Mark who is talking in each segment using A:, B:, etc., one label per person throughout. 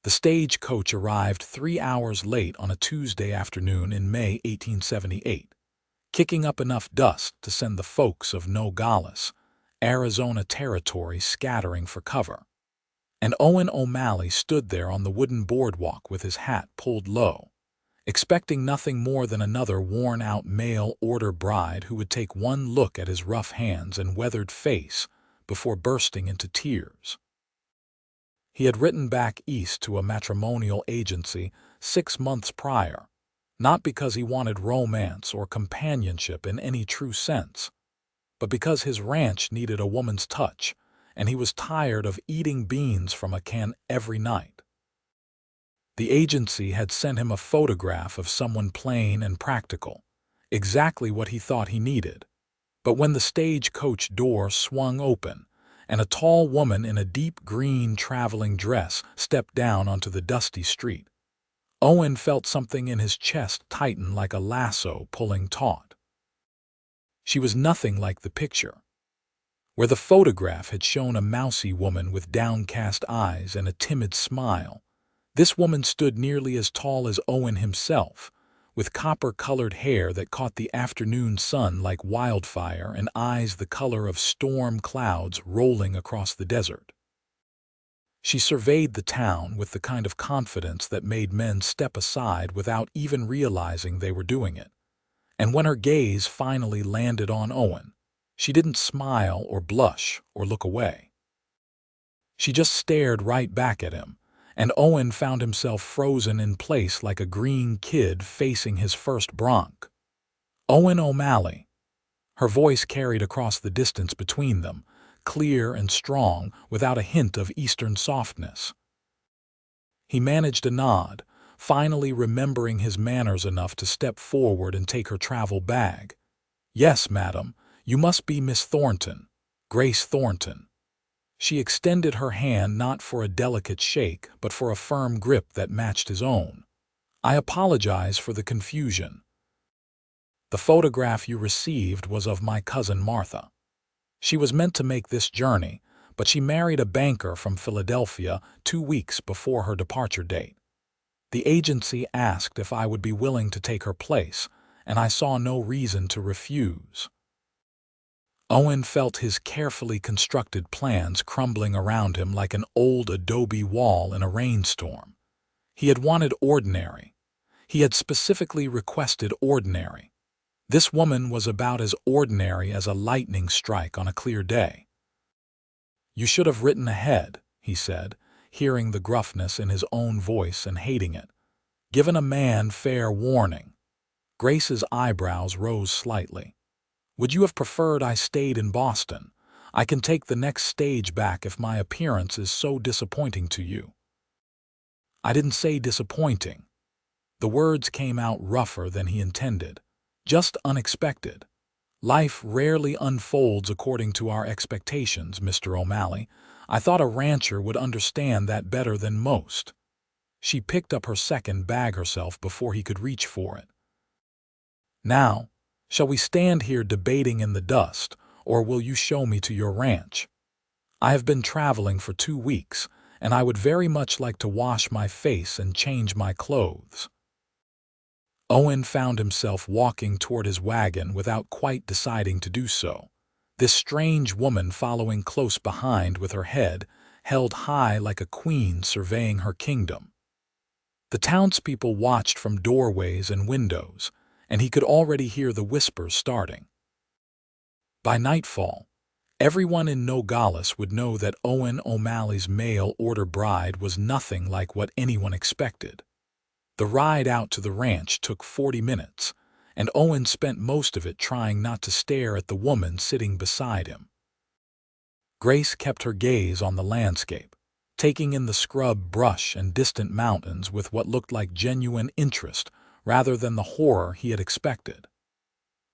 A: The stagecoach arrived 3 hours late on a Tuesday afternoon in May 1878, kicking up enough dust to send the folks of Nogales, Arizona Territory scattering for cover. And Owen O'Malley stood there on the wooden boardwalk with his hat pulled low, expecting nothing more than another worn-out mail-order bride who would take one look at his rough hands and weathered face before bursting into tears. He had written back east to a matrimonial agency 6 months prior, not because he wanted romance or companionship in any true sense, but because his ranch needed a woman's touch, and he was tired of eating beans from a can every night. The agency had sent him a photograph of someone plain and practical, exactly what he thought he needed. But when the stagecoach door swung open, and a tall woman in a deep green traveling dress stepped down onto the dusty street, Owen felt something in his chest tighten like a lasso pulling taut. She was nothing like the picture. Where the photograph had shown a mousy woman with downcast eyes and a timid smile, this woman stood nearly as tall as Owen himself, with copper-colored hair that caught the afternoon sun like wildfire and eyes the color of storm clouds rolling across the desert. She surveyed the town with the kind of confidence that made men step aside without even realizing they were doing it. And when her gaze finally landed on Owen, she didn't smile or blush or look away. She just stared right back at him, and Owen found himself frozen in place like a green kid facing his first bronc. Owen O'Malley. Her voice carried across the distance between them, clear and strong, without a hint of Eastern softness. He managed a nod, finally remembering his manners enough to step forward and take her travel bag. "Yes, madam, you must be Miss Thornton, Grace Thornton." She extended her hand not for a delicate shake, but for a firm grip that matched his own. "I apologize for the confusion. The photograph you received was of my cousin Martha. She was meant to make this journey, but she married a banker from Philadelphia 2 weeks before her departure date. The agency asked if I would be willing to take her place, and I saw no reason to refuse." Owen felt his carefully constructed plans crumbling around him like an old adobe wall in a rainstorm. He had wanted ordinary. He had specifically requested ordinary. This woman was about as ordinary as a lightning strike on a clear day. "You should have written ahead," he said, hearing the gruffness in his own voice and hating it. "Given a man fair warning." Grace's eyebrows rose slightly. "Would you have preferred I stayed in Boston? I can take the next stage back if my appearance is so disappointing to you." "I didn't say disappointing." The words came out rougher than he intended, just unexpected. "Life rarely unfolds according to our expectations, Mr. O'Malley. I thought a rancher would understand that better than most." She picked up her second bag herself before he could reach for it. "Now, shall we stand here debating in the dust, or will you show me to your ranch? I have been traveling for 2 weeks, and I would very much like to wash my face and change my clothes." Owen found himself walking toward his wagon without quite deciding to do so, this strange woman following close behind with her head held high like a queen surveying her kingdom. The townspeople watched from doorways and windows, and he could already hear the whispers starting. By nightfall, everyone in Nogales would know that Owen O'Malley's mail-order bride was nothing like what anyone expected. The ride out to the ranch took 40 minutes, and Owen spent most of it trying not to stare at the woman sitting beside him. Grace kept her gaze on the landscape, taking in the scrub brush and distant mountains with what looked like genuine interest rather than the horror he had expected.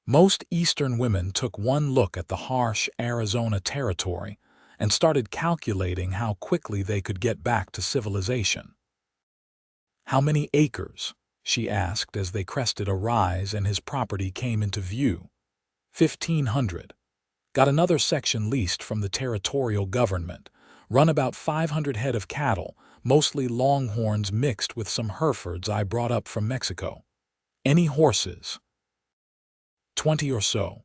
A: Most Eastern women took one look at the harsh Arizona territory and started calculating how quickly they could get back to civilization. "How many acres?" she asked as they crested a rise and his property came into view. 1,500. Got another section leased from the territorial government. Run about 500 head of cattle, mostly Longhorns mixed with some Herefords I brought up from Mexico. Any horses? 20 or so.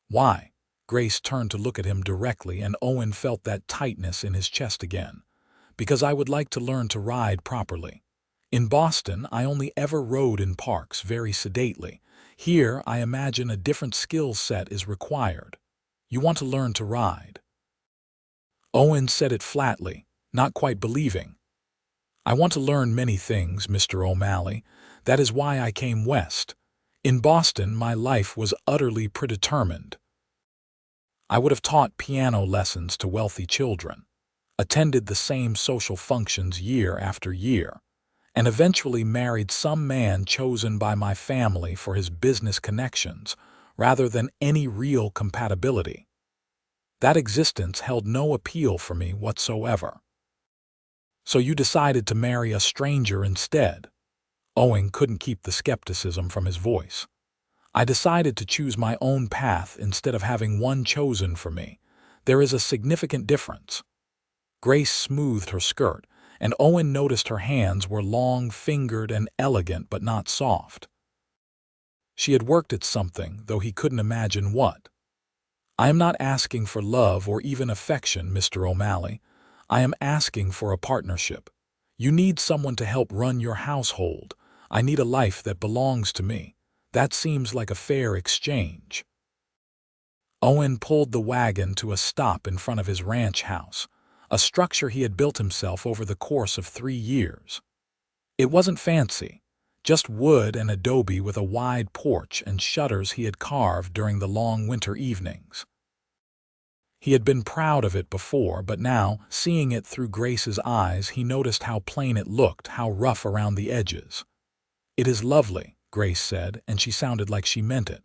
A: Why? Grace turned to look at him directly, and Owen felt that tightness in his chest again. Because I would like to learn to ride properly. In Boston, I only ever rode in parks very sedately. Here, I imagine a different skill set is required. You want to learn to ride. Owen said it flatly, not quite believing. I want to learn many things, Mr. O'Malley. That is why I came west. In Boston, my life was utterly predetermined. I would have taught piano lessons to wealthy children, attended the same social functions year after year, and eventually married some man chosen by my family for his business connections rather than any real compatibility. That existence held no appeal for me whatsoever. So you decided to marry a stranger instead? Owen couldn't keep the skepticism from his voice. I decided to choose my own path instead of having one chosen for me. There is a significant difference. Grace smoothed her skirt, and Owen noticed her hands were long-fingered and elegant but not soft. She had worked at something, though he couldn't imagine what. I am not asking for love or even affection, Mr. O'Malley. I am asking for a partnership. You need someone to help run your household. I need a life that belongs to me. That seems like a fair exchange. Owen pulled the wagon to a stop in front of his ranch house, a structure he had built himself over the course of 3 years. It wasn't fancy, just wood and adobe with a wide porch and shutters he had carved during the long winter evenings. He had been proud of it before, but now, seeing it through Grace's eyes, he noticed how plain it looked, how rough around the edges. It is lovely, Grace said, and she sounded like she meant it.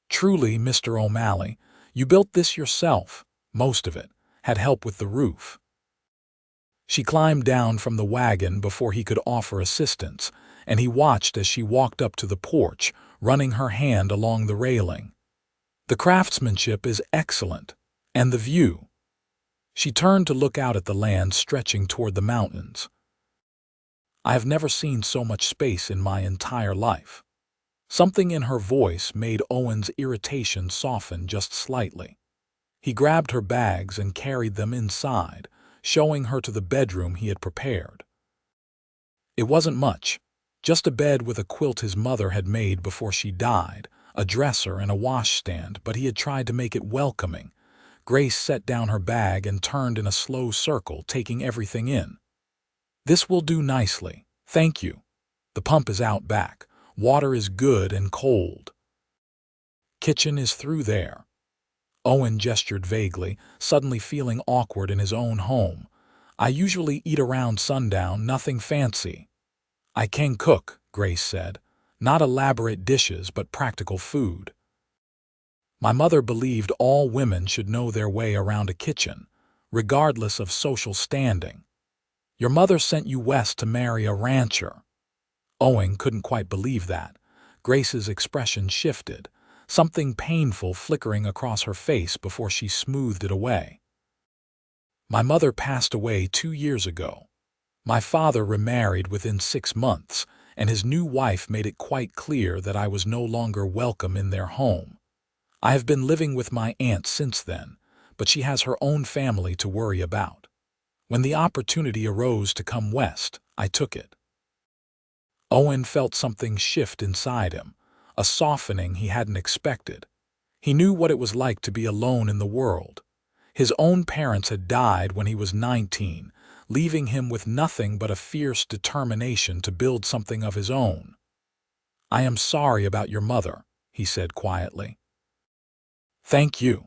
A: Truly, Mr. O'Malley, you built this yourself, most of it, had help with the roof. She climbed down from the wagon before he could offer assistance, and he watched as she walked up to the porch, running her hand along the railing. The craftsmanship is excellent, and the view. She turned to look out at the land stretching toward the mountains. I have never seen so much space in my entire life. Something in her voice made Owen's irritation soften just slightly. He grabbed her bags and carried them inside, showing her to the bedroom he had prepared. It wasn't much, just a bed with a quilt his mother had made before she died, a dresser and a washstand, but he had tried to make it welcoming. Grace set down her bag and turned in a slow circle, taking everything in. This will do nicely, thank you. The pump is out back. Water is good and cold. Kitchen is through there. Owen gestured vaguely, suddenly feeling awkward in his own home. I usually eat around sundown, nothing fancy. I can cook, Grace said. Not elaborate dishes, but practical food. My mother believed all women should know their way around a kitchen, regardless of social standing. Your mother sent you west to marry a rancher. Owen couldn't quite believe that. Grace's expression shifted, something painful flickering across her face before she smoothed it away. My mother passed away 2 years ago. My father remarried within 6 months, and his new wife made it quite clear that I was no longer welcome in their home. I have been living with my aunt since then, but she has her own family to worry about. When the opportunity arose to come west, I took it. Owen felt something shift inside him, a softening he hadn't expected. He knew what it was like to be alone in the world. His own parents had died when he was 19, leaving him with nothing but a fierce determination to build something of his own. I am sorry about your mother, he said quietly. Thank you.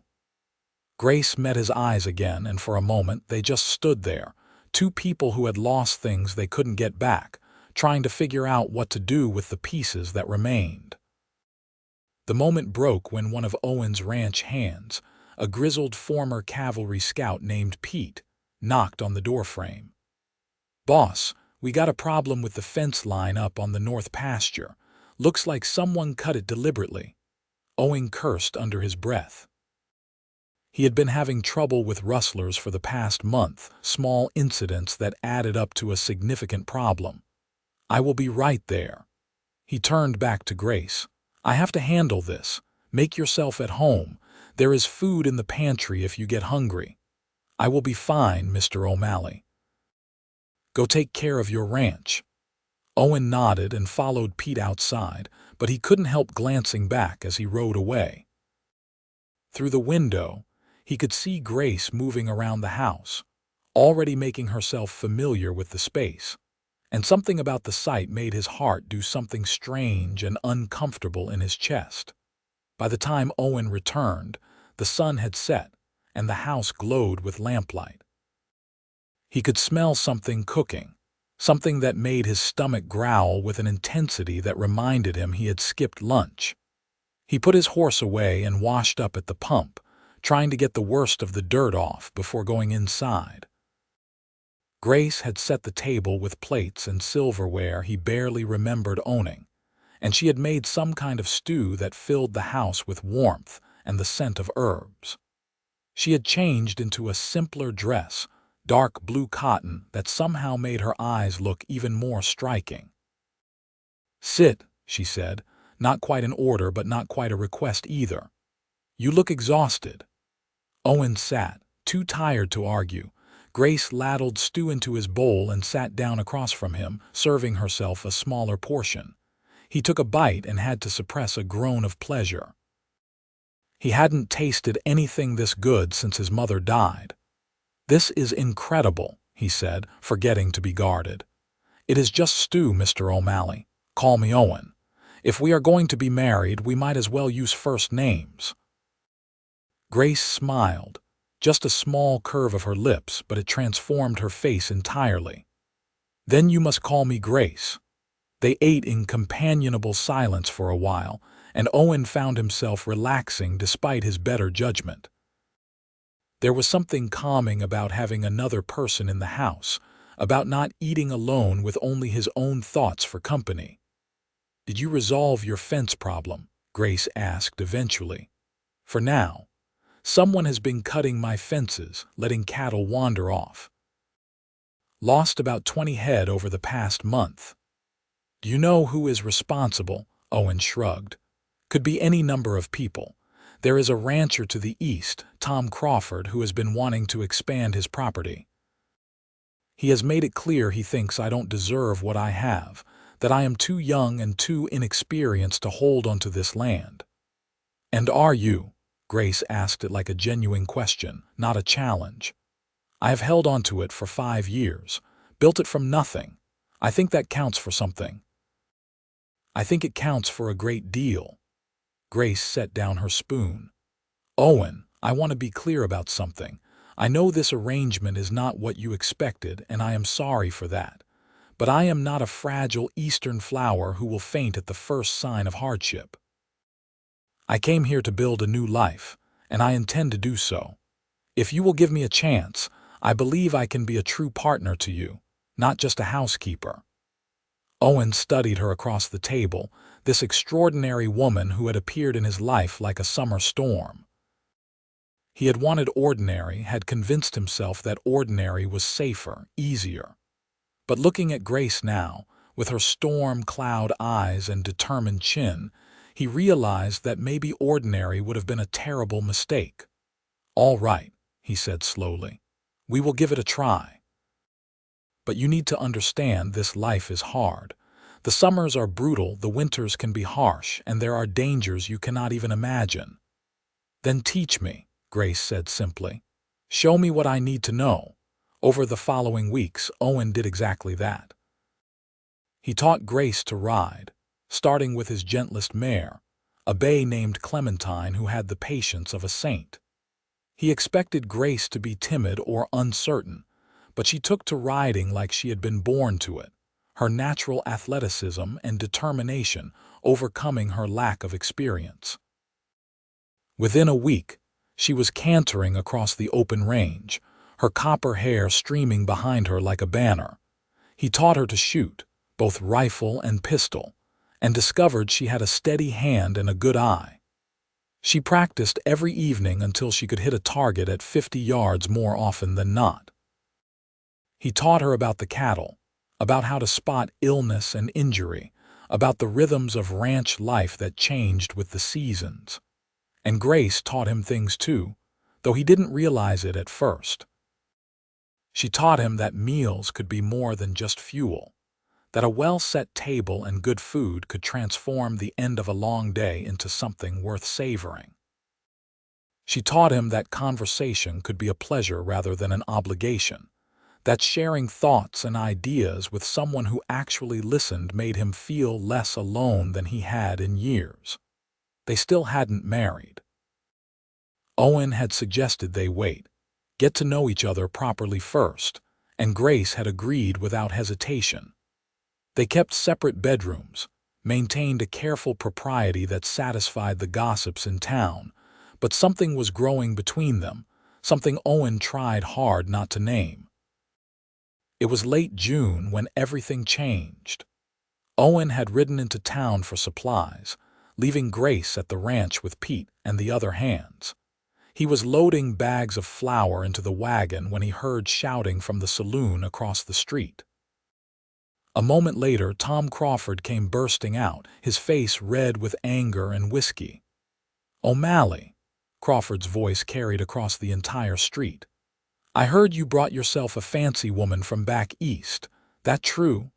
A: Grace met his eyes again, and for a moment they just stood there, two people who had lost things they couldn't get back, trying to figure out what to do with the pieces that remained. The moment broke when one of Owen's ranch hands, a grizzled former cavalry scout named Pete, knocked on the doorframe. Boss, we got a problem with the fence line up on the north pasture. Looks like someone cut it deliberately. Owen cursed under his breath. He had been having trouble with rustlers for the past month, small incidents that added up to a significant problem. "I will be right there." He turned back to Grace. "I have to handle this. Make yourself at home. There is food in the pantry if you get hungry." "I will be fine, Mr. O'Malley." "Go take care of your ranch." Owen nodded and followed Pete outside, but he couldn't help glancing back as he rode away. Through the window, he could see Grace moving around the house, already making herself familiar with the space, and something about the sight made his heart do something strange and uncomfortable in his chest. By the time Owen returned, the sun had set, and the house glowed with lamplight. He could smell something cooking, something that made his stomach growl with an intensity that reminded him he had skipped lunch. He put his horse away and washed up at the pump, trying to get the worst of the dirt off before going inside. Grace had set the table with plates and silverware he barely remembered owning, and she had made some kind of stew that filled the house with warmth and the scent of herbs. She had changed into a simpler dress, dark blue cotton, that somehow made her eyes look even more striking. "Sit," she said, not quite an order but not quite a request either. "You look exhausted." Owen sat, too tired to argue. Grace ladled stew into his bowl and sat down across from him, serving herself a smaller portion. He took a bite and had to suppress a groan of pleasure. He hadn't tasted anything this good since his mother died. "This is incredible," he said, forgetting to be guarded. "It is just stew, Mr. O'Malley. Call me Owen. If we are going to be married, we might as well use first names." Grace smiled, just a small curve of her lips, but it transformed her face entirely. "Then you must call me Grace." They ate in companionable silence for a while, and Owen found himself relaxing despite his better judgment. There was something calming about having another person in the house, about not eating alone with only his own thoughts for company. "Did you resolve your fence problem?" Grace asked eventually. "For now. Someone has been cutting my fences, letting cattle wander off. Lost about 20 head over the past month." "Do you know who is responsible?" Owen shrugged. "Could be any number of people. There is a rancher to the east, Tom Crawford, who has been wanting to expand his property. He has made it clear he thinks I don't deserve what I have, that I am too young and too inexperienced to hold onto this land." "And are you?" Grace asked it like a genuine question, not a challenge. "I have held onto it for 5 years, built it from nothing. I think that counts for something." "I think it counts for a great deal." Grace set down her spoon. "Owen, I want to be clear about something. I know this arrangement is not what you expected, and I am sorry for that. But I am not a fragile Eastern flower who will faint at the first sign of hardship. I came here to build a new life, and I intend to do so. If you will give me a chance, I believe I can be a true partner to you, not just a housekeeper." Owen studied her across the table, this extraordinary woman who had appeared in his life like a summer storm. He had wanted ordinary, had convinced himself that ordinary was safer, easier. But looking at Grace now, with her storm cloud eyes and determined chin, he realized that maybe ordinary would have been a terrible mistake. "All right," he said slowly. "We will give it a try. But you need to understand this life is hard. The summers are brutal, the winters can be harsh, and there are dangers you cannot even imagine." "Then teach me," Grace said simply. "Show me what I need to know." Over the following weeks, Owen did exactly that. He taught Grace to ride, starting with his gentlest mare, a bay named Clementine who had the patience of a saint. He expected Grace to be timid or uncertain, but she took to riding like she had been born to it, her natural athleticism and determination overcoming her lack of experience. Within a week, she was cantering across the open range, her copper hair streaming behind her like a banner. He taught her to shoot, both rifle and pistol, and discovered she had a steady hand and a good eye. She practiced every evening until she could hit a target at 50 yards more often than not. He taught her about the cattle, about how to spot illness and injury, about the rhythms of ranch life that changed with the seasons. And Grace taught him things too, though he didn't realize it at first. She taught him that meals could be more than just fuel, that a well-set table and good food could transform the end of a long day into something worth savoring. She taught him that conversation could be a pleasure rather than an obligation, that sharing thoughts and ideas with someone who actually listened made him feel less alone than he had in years. They still hadn't married. Owen had suggested they wait, get to know each other properly first, and Grace had agreed without hesitation. They kept separate bedrooms, maintained a careful propriety that satisfied the gossips in town, but something was growing between them, something Owen tried hard not to name. It was late June when everything changed. Owen had ridden into town for supplies, leaving Grace at the ranch with Pete and the other hands. He was loading bags of flour into the wagon when he heard shouting from the saloon across the street. A moment later, Tom Crawford came bursting out, his face red with anger and whiskey. "O'Malley," Crawford's voice carried across the entire street. "I heard you brought yourself a fancy woman from back east. That true?"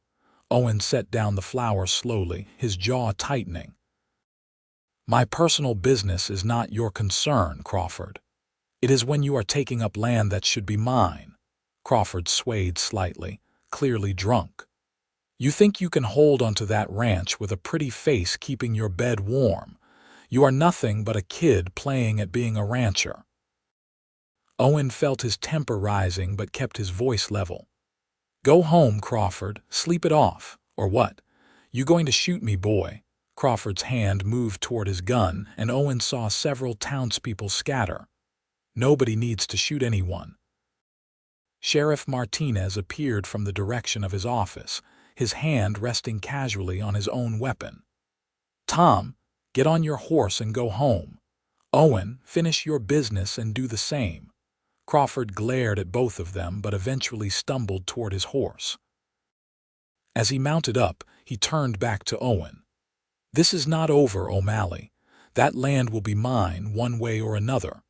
A: Owen set down the flour slowly, his jaw tightening. "My personal business is not your concern, Crawford. It is when you are taking up land that should be mine." Crawford swayed slightly, clearly drunk. "You think you can hold onto that ranch with a pretty face keeping your bed warm. You are nothing but a kid playing at being a rancher." Owen felt his temper rising but kept his voice level. "Go home, Crawford, sleep it off, or what? You going to shoot me, boy?" Crawford's hand moved toward his gun, and Owen saw several townspeople scatter. "Nobody needs to shoot anyone." Sheriff Martinez appeared from the direction of his office, his hand resting casually on his own weapon. "Tom, get on your horse and go home. Owen, finish your business and do the same." Crawford glared at both of them but eventually stumbled toward his horse. As he mounted up, he turned back to Owen. "This is not over, O'Malley. That land will be mine one way or another."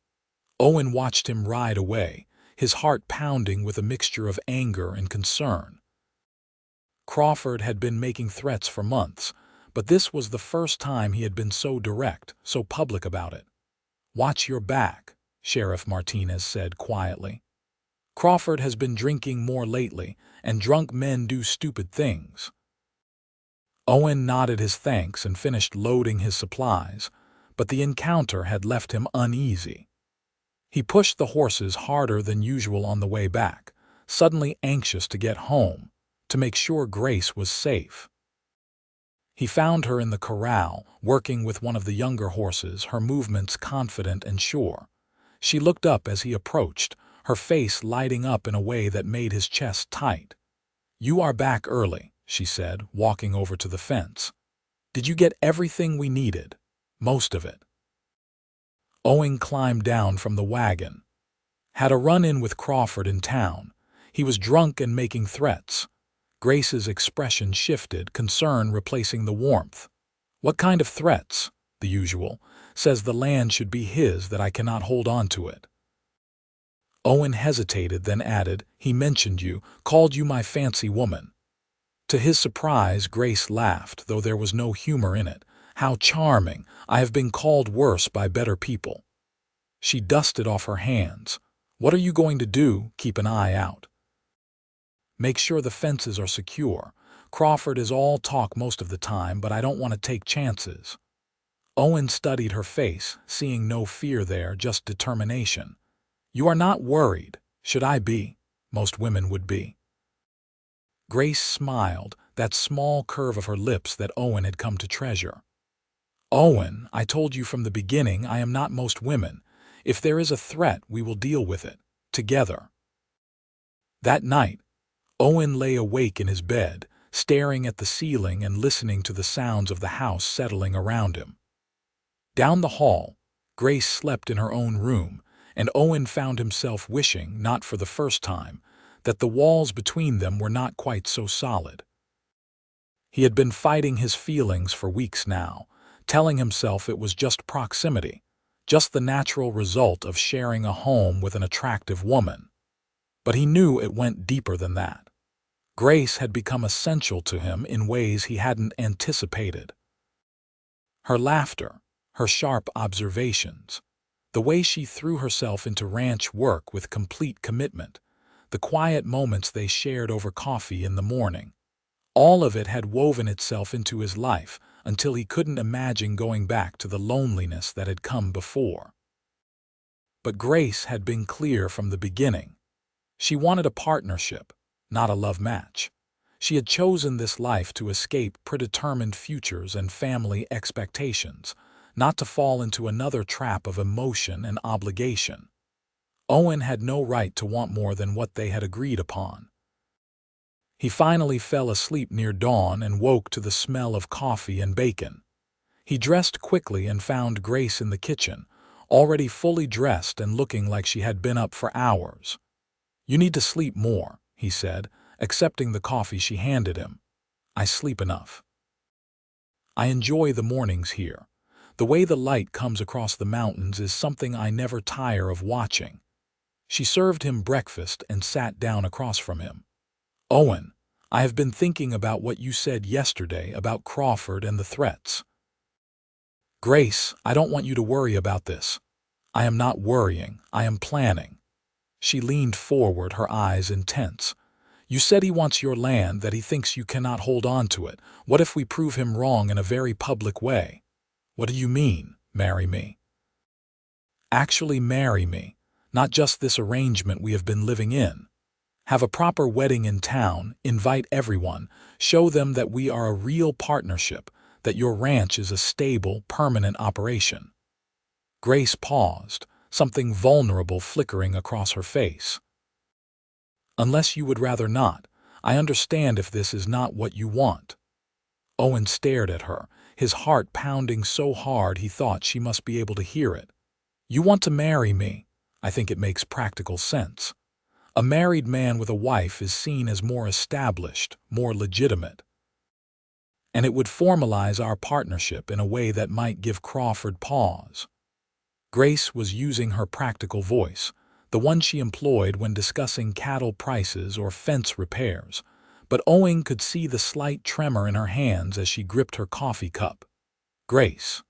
A: Owen watched him ride away, his heart pounding with a mixture of anger and concern. Crawford had been making threats for months, but this was the first time he had been so direct, so public about it. "Watch your back," Sheriff Martinez said quietly. "Crawford has been drinking more lately, and drunk men do stupid things." Owen nodded his thanks and finished loading his supplies, but the encounter had left him uneasy. He pushed the horses harder than usual on the way back, suddenly anxious to get home, to make sure Grace was safe. He found her in the corral, working with one of the younger horses, her movements confident and sure. She looked up as he approached, her face lighting up in a way that made his chest tight. "You are back early," she said, walking over to the fence. "Did you get everything we needed?" "Most of it." Owen climbed down from the wagon. "Had a run-in with Crawford in town. He was drunk and making threats." Grace's expression shifted, concern replacing the warmth. "What kind of threats?" "The usual. Says the land should be his, that I cannot hold on to it." Owen hesitated, then added, "He mentioned you, called you my fancy woman." To his surprise, Grace laughed, though there was no humor in it. "How charming! I have been called worse by better people." She dusted off her hands. "What are you going to do?" "Keep an eye out. Make sure the fences are secure. Crawford is all talk most of the time, but I don't want to take chances." Owen studied her face, seeing no fear there, just determination. "You are not worried. Should I be? Most women would be." Grace smiled, that small curve of her lips that Owen had come to treasure. "Owen, I told you from the beginning I am not most women. If there is a threat, we will deal with it. Together." That night, Owen lay awake in his bed, staring at the ceiling and listening to the sounds of the house settling around him. Down the hall, Grace slept in her own room, and Owen found himself wishing, not for the first time, that the walls between them were not quite so solid. He had been fighting his feelings for weeks now, telling himself it was just proximity, just the natural result of sharing a home with an attractive woman. But he knew it went deeper than that. Grace had become essential to him in ways he hadn't anticipated. Her laughter, her sharp observations, the way she threw herself into ranch work with complete commitment, the quiet moments they shared over coffee in the morning, all of it had woven itself into his life until he couldn't imagine going back to the loneliness that had come before. But Grace had been clear from the beginning. She wanted a partnership, not a love match. She had chosen this life to escape predetermined futures and family expectations, not to fall into another trap of emotion and obligation. Owen had no right to want more than what they had agreed upon. He finally fell asleep near dawn and woke to the smell of coffee and bacon. He dressed quickly and found Grace in the kitchen, already fully dressed and looking like she had been up for hours. "You need to sleep more," he said, accepting the coffee she handed him. "I sleep enough. I enjoy the mornings here. The way the light comes across the mountains is something I never tire of watching." She served him breakfast and sat down across from him. "Owen, I have been thinking about what you said yesterday about Crawford and the threats." "Grace, I don't want you to worry about this." "I am not worrying, I am planning." She leaned forward, her eyes intense. "You said he wants your land, that he thinks you cannot hold on to it. What if we prove him wrong in a very public way?" "What do you mean, marry me?" "Actually marry me, not just this arrangement we have been living in. Have a proper wedding in town, invite everyone, show them that we are a real partnership, that your ranch is a stable, permanent operation." Grace paused, something vulnerable flickering across her face. "Unless you would rather not, I understand if this is not what you want." Owen stared at her, his heart pounding so hard he thought she must be able to hear it. "You want to marry me? I think it makes practical sense. A married man with a wife is seen as more established, more legitimate. And it would formalize our partnership in a way that might give Crawford pause." Grace was using her practical voice, the one she employed when discussing cattle prices or fence repairs, but Owen could see the slight tremor in her hands as she gripped her coffee cup. "Grace."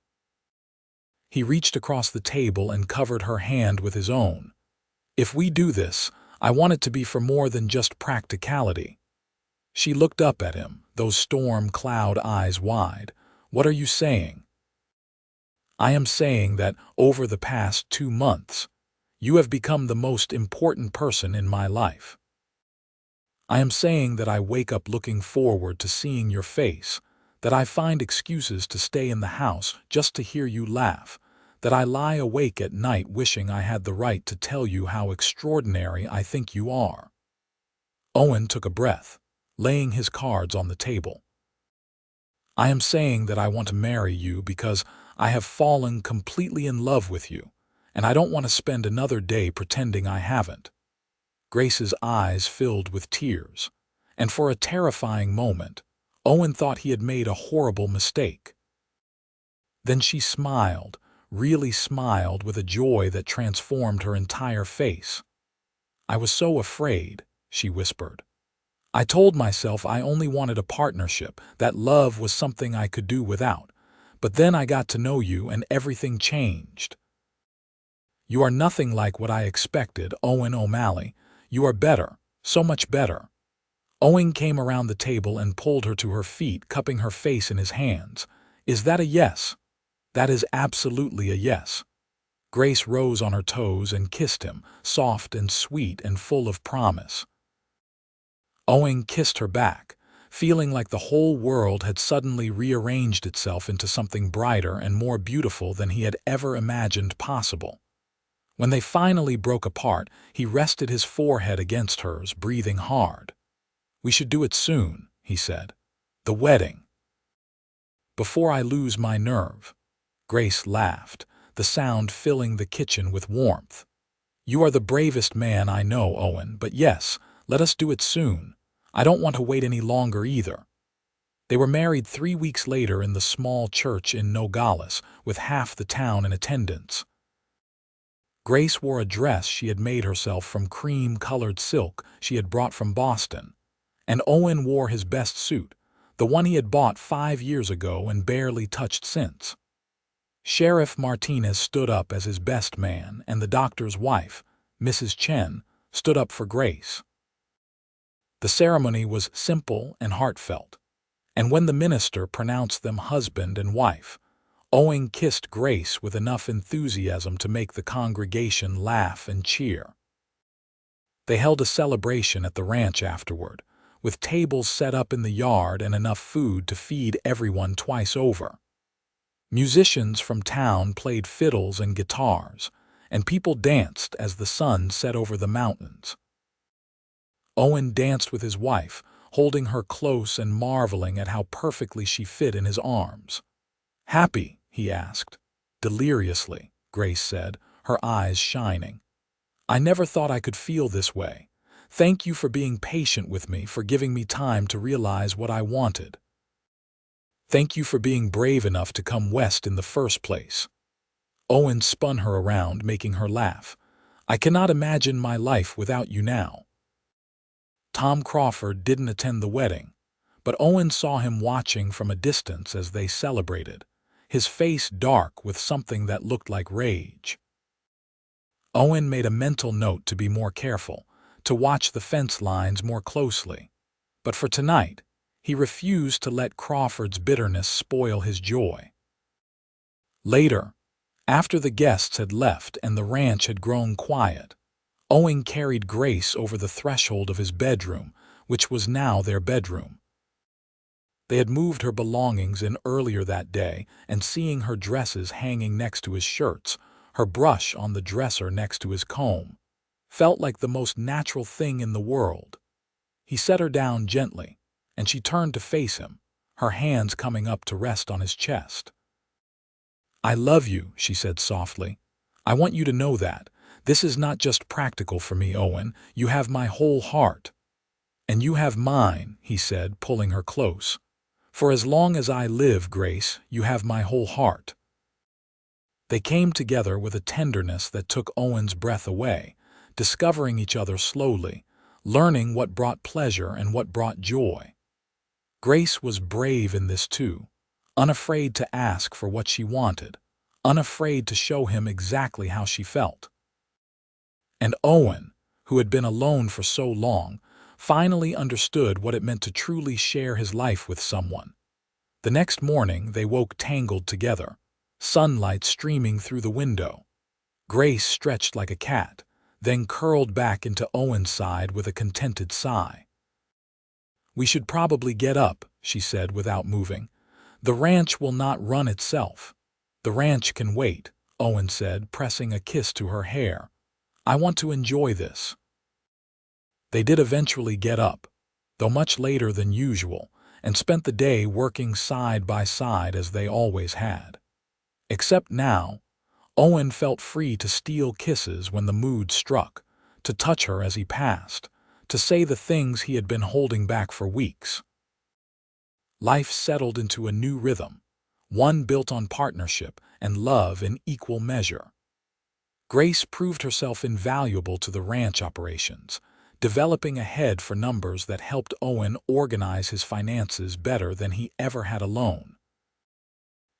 A: He reached across the table and covered her hand with his own. "If we do this, I want it to be for more than just practicality." She looked up at him, those storm cloud eyes wide. "What are you saying?" "I am saying that, over the past 2 months, you have become the most important person in my life. I am saying that I wake up looking forward to seeing your face, that I find excuses to stay in the house just to hear you laugh, that I lie awake at night wishing I had the right to tell you how extraordinary I think you are." Owen took a breath, laying his cards on the table. "I am saying that I want to marry you because I have fallen completely in love with you, and I don't want to spend another day pretending I haven't." Grace's eyes filled with tears, and for a terrifying moment, Owen thought he had made a horrible mistake. Then she smiled, really smiled with a joy that transformed her entire face. "I was so afraid," she whispered. "I told myself I only wanted a partnership, that love was something I could do without. But then I got to know you and everything changed. You are nothing like what I expected, Owen O'Malley. You are better, so much better." Owen came around the table and pulled her to her feet, cupping her face in his hands. "Is that a yes?" "That is absolutely a yes." Grace rose on her toes and kissed him, soft and sweet and full of promise. Owen kissed her back, feeling like the whole world had suddenly rearranged itself into something brighter and more beautiful than he had ever imagined possible. When they finally broke apart, he rested his forehead against hers, breathing hard. "We should do it soon," he said. "The wedding." "Before I lose my nerve." Grace laughed, the sound filling the kitchen with warmth. "You are the bravest man I know, Owen, but yes, let us do it soon. I don't want to wait any longer either." They were married 3 weeks later in the small church in Nogales, with half the town in attendance. Grace wore a dress she had made herself from cream-colored silk she had brought from Boston, and Owen wore his best suit, the one he had bought 5 years ago and barely touched since. Sheriff Martinez stood up as his best man, and the doctor's wife, Mrs. Chen, stood up for Grace. The ceremony was simple and heartfelt, and when the minister pronounced them husband and wife, Owen kissed Grace with enough enthusiasm to make the congregation laugh and cheer. They held a celebration at the ranch afterward, with tables set up in the yard and enough food to feed everyone twice over. Musicians from town played fiddles and guitars, and people danced as the sun set over the mountains. Owen danced with his wife, holding her close and marveling at how perfectly she fit in his arms. "Happy?" he asked. "Deliriously," Grace said, her eyes shining. "I never thought I could feel this way. Thank you for being patient with me, for giving me time to realize what I wanted. Thank you for being brave enough to come west in the first place." Owen spun her around, making her laugh. "I cannot imagine my life without you now." Tom Crawford didn't attend the wedding, but Owen saw him watching from a distance as they celebrated, his face dark with something that looked like rage. Owen made a mental note to be more careful, to watch the fence lines more closely. But for tonight, he refused to let Crawford's bitterness spoil his joy. Later, after the guests had left and the ranch had grown quiet, Owen carried Grace over the threshold of his bedroom, which was now their bedroom. They had moved her belongings in earlier that day, and seeing her dresses hanging next to his shirts, her brush on the dresser next to his comb, felt like the most natural thing in the world. He set her down gently, and she turned to face him, her hands coming up to rest on his chest. "I love you," she said softly. "I want you to know that. This is not just practical for me, Owen. You have my whole heart." "And you have mine," he said, pulling her close. "For as long as I live, Grace, you have my whole heart." They came together with a tenderness that took Owen's breath away, discovering each other slowly, learning what brought pleasure and what brought joy. Grace was brave in this too, unafraid to ask for what she wanted, unafraid to show him exactly how she felt. And Owen, who had been alone for so long, finally understood what it meant to truly share his life with someone. The next morning they woke tangled together, sunlight streaming through the window. Grace stretched like a cat, then curled back into Owen's side with a contented sigh. "We should probably get up," she said without moving. "The ranch will not run itself." "The ranch can wait," Owen said, pressing a kiss to her hair. "I want to enjoy this." They did eventually get up, though much later than usual, and spent the day working side by side as they always had. Except now, Owen felt free to steal kisses when the mood struck, to touch her as he passed, to say the things he had been holding back for weeks. Life settled into a new rhythm, one built on partnership and love in equal measure. Grace proved herself invaluable to the ranch operations, developing a head for numbers that helped Owen organize his finances better than he ever had alone.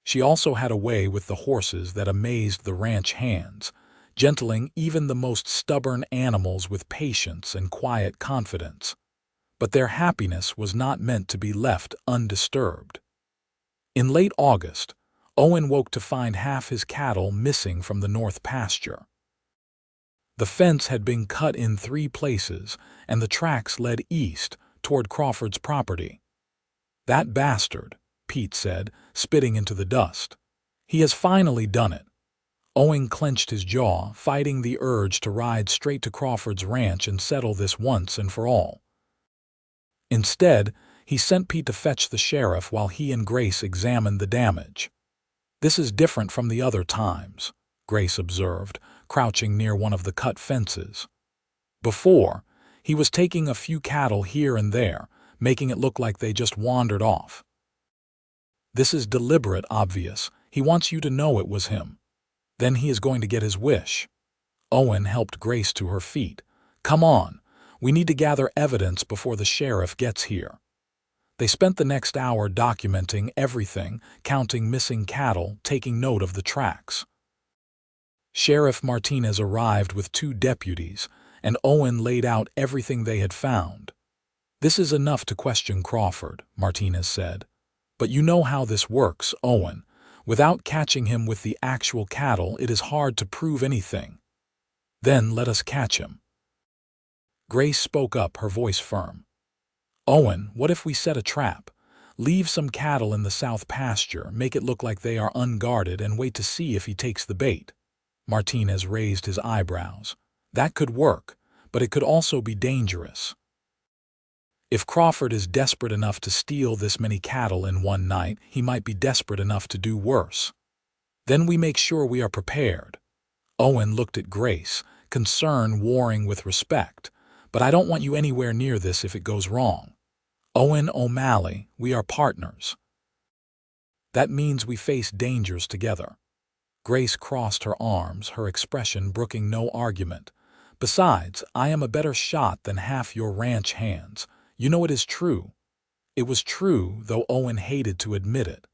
A: She also had a way with the horses that amazed the ranch hands, gentling even the most stubborn animals with patience and quiet confidence. But their happiness was not meant to be left undisturbed. In late August, Owen woke to find half his cattle missing from the north pasture. The fence had been cut in 3 places, and the tracks led east toward Crawford's property. "That bastard," Pete said, spitting into the dust. "He has finally done it." Owen clenched his jaw, fighting the urge to ride straight to Crawford's ranch and settle this once and for all. Instead, he sent Pete to fetch the sheriff while he and Grace examined the damage. "This is different from the other times," Grace observed, crouching near one of the cut fences. Before, he was taking a few cattle here and there, making it look like they just wandered off. This is deliberate, obvious. He wants you to know it was him. Then he is going to get his wish. Owen helped Grace to her feet. Come on, we need to gather evidence before the sheriff gets here. They spent the next hour documenting everything, counting missing cattle, taking note of the tracks. Sheriff Martinez arrived with 2 deputies, and Owen laid out everything they had found. This is enough to question Crawford, Martinez said. But you know how this works, Owen. Without catching him with the actual cattle, it is hard to prove anything. Then let us catch him. Grace spoke up, her voice firm. Owen, what if we set a trap? Leave some cattle in the south pasture, make it look like they are unguarded, and wait to see if he takes the bait. Martinez raised his eyebrows. That could work, but it could also be dangerous. If Crawford is desperate enough to steal this many cattle in one night, he might be desperate enough to do worse. Then we make sure we are prepared. Owen looked at Grace, concern warring with respect. But I don't want you anywhere near this if it goes wrong. Owen O'Malley, we are partners. That means we face dangers together. Grace crossed her arms, her expression brooking no argument. Besides, I am a better shot than half your ranch hands. You know it is true. It was true, though Owen hated to admit it.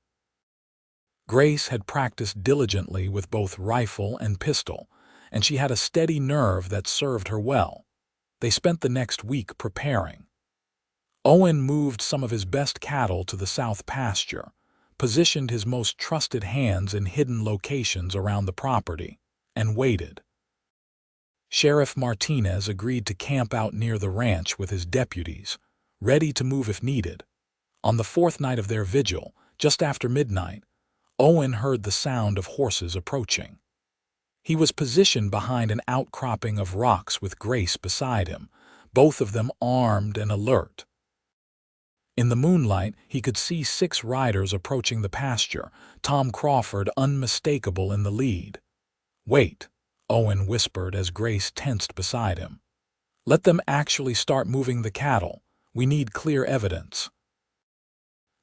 A: Grace had practiced diligently with both rifle and pistol, and she had a steady nerve that served her well. They spent the next week preparing. Owen moved some of his best cattle to the south pasture, positioned his most trusted hands in hidden locations around the property, and waited. Sheriff Martinez agreed to camp out near the ranch with his deputies, ready to move if needed. On the 4th night of their vigil, just after midnight, Owen heard the sound of horses approaching. He was positioned behind an outcropping of rocks with Grace beside him, both of them armed and alert. In the moonlight, he could see 6 riders approaching the pasture, Tom Crawford unmistakable in the lead. Wait, Owen whispered as Grace tensed beside him. Let them actually start moving the cattle. We need clear evidence.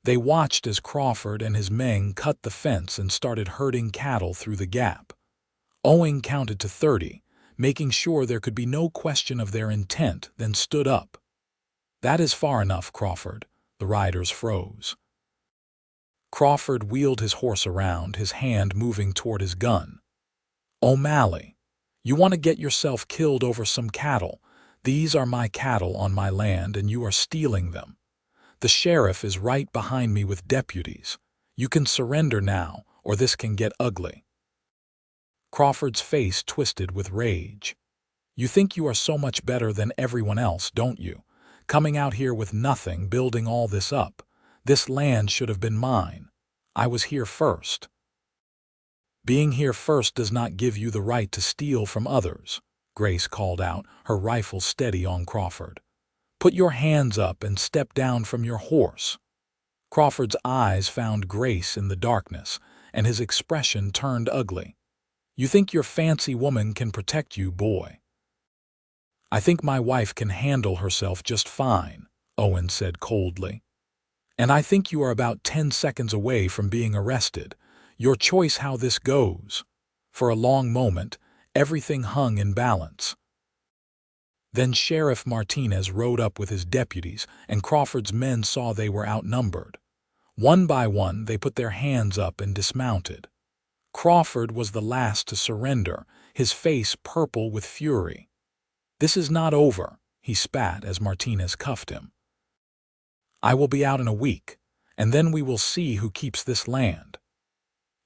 A: They watched as Crawford and his men cut the fence and started herding cattle through the gap. Owen counted to 30, making sure there could be no question of their intent, then stood up. That is far enough, Crawford. The riders froze. Crawford wheeled his horse around, his hand moving toward his gun. O'Malley, you want to get yourself killed over some cattle. These are my cattle on my land, and you are stealing them. The sheriff is right behind me with deputies. You can surrender now, or this can get ugly. Crawford's face twisted with rage. You think you are so much better than everyone else, don't you? Coming out here with nothing, building all this up. This land should have been mine. I was here first. Being here first does not give you the right to steal from others, Grace called out, her rifle steady on Crawford. Put your hands up and step down from your horse. Crawford's eyes found Grace in the darkness, and his expression turned ugly. You think your fancy woman can protect you, boy? I think my wife can handle herself just fine, Owen said coldly. And I think you are about 10 seconds away from being arrested. Your choice how this goes. For a long moment, everything hung in balance. Then Sheriff Martinez rode up with his deputies, and Crawford's men saw they were outnumbered. One by one, they put their hands up and dismounted. Crawford was the last to surrender, his face purple with fury. This is not over, he spat as Martinez cuffed him. I will be out in a week, and then we will see who keeps this land.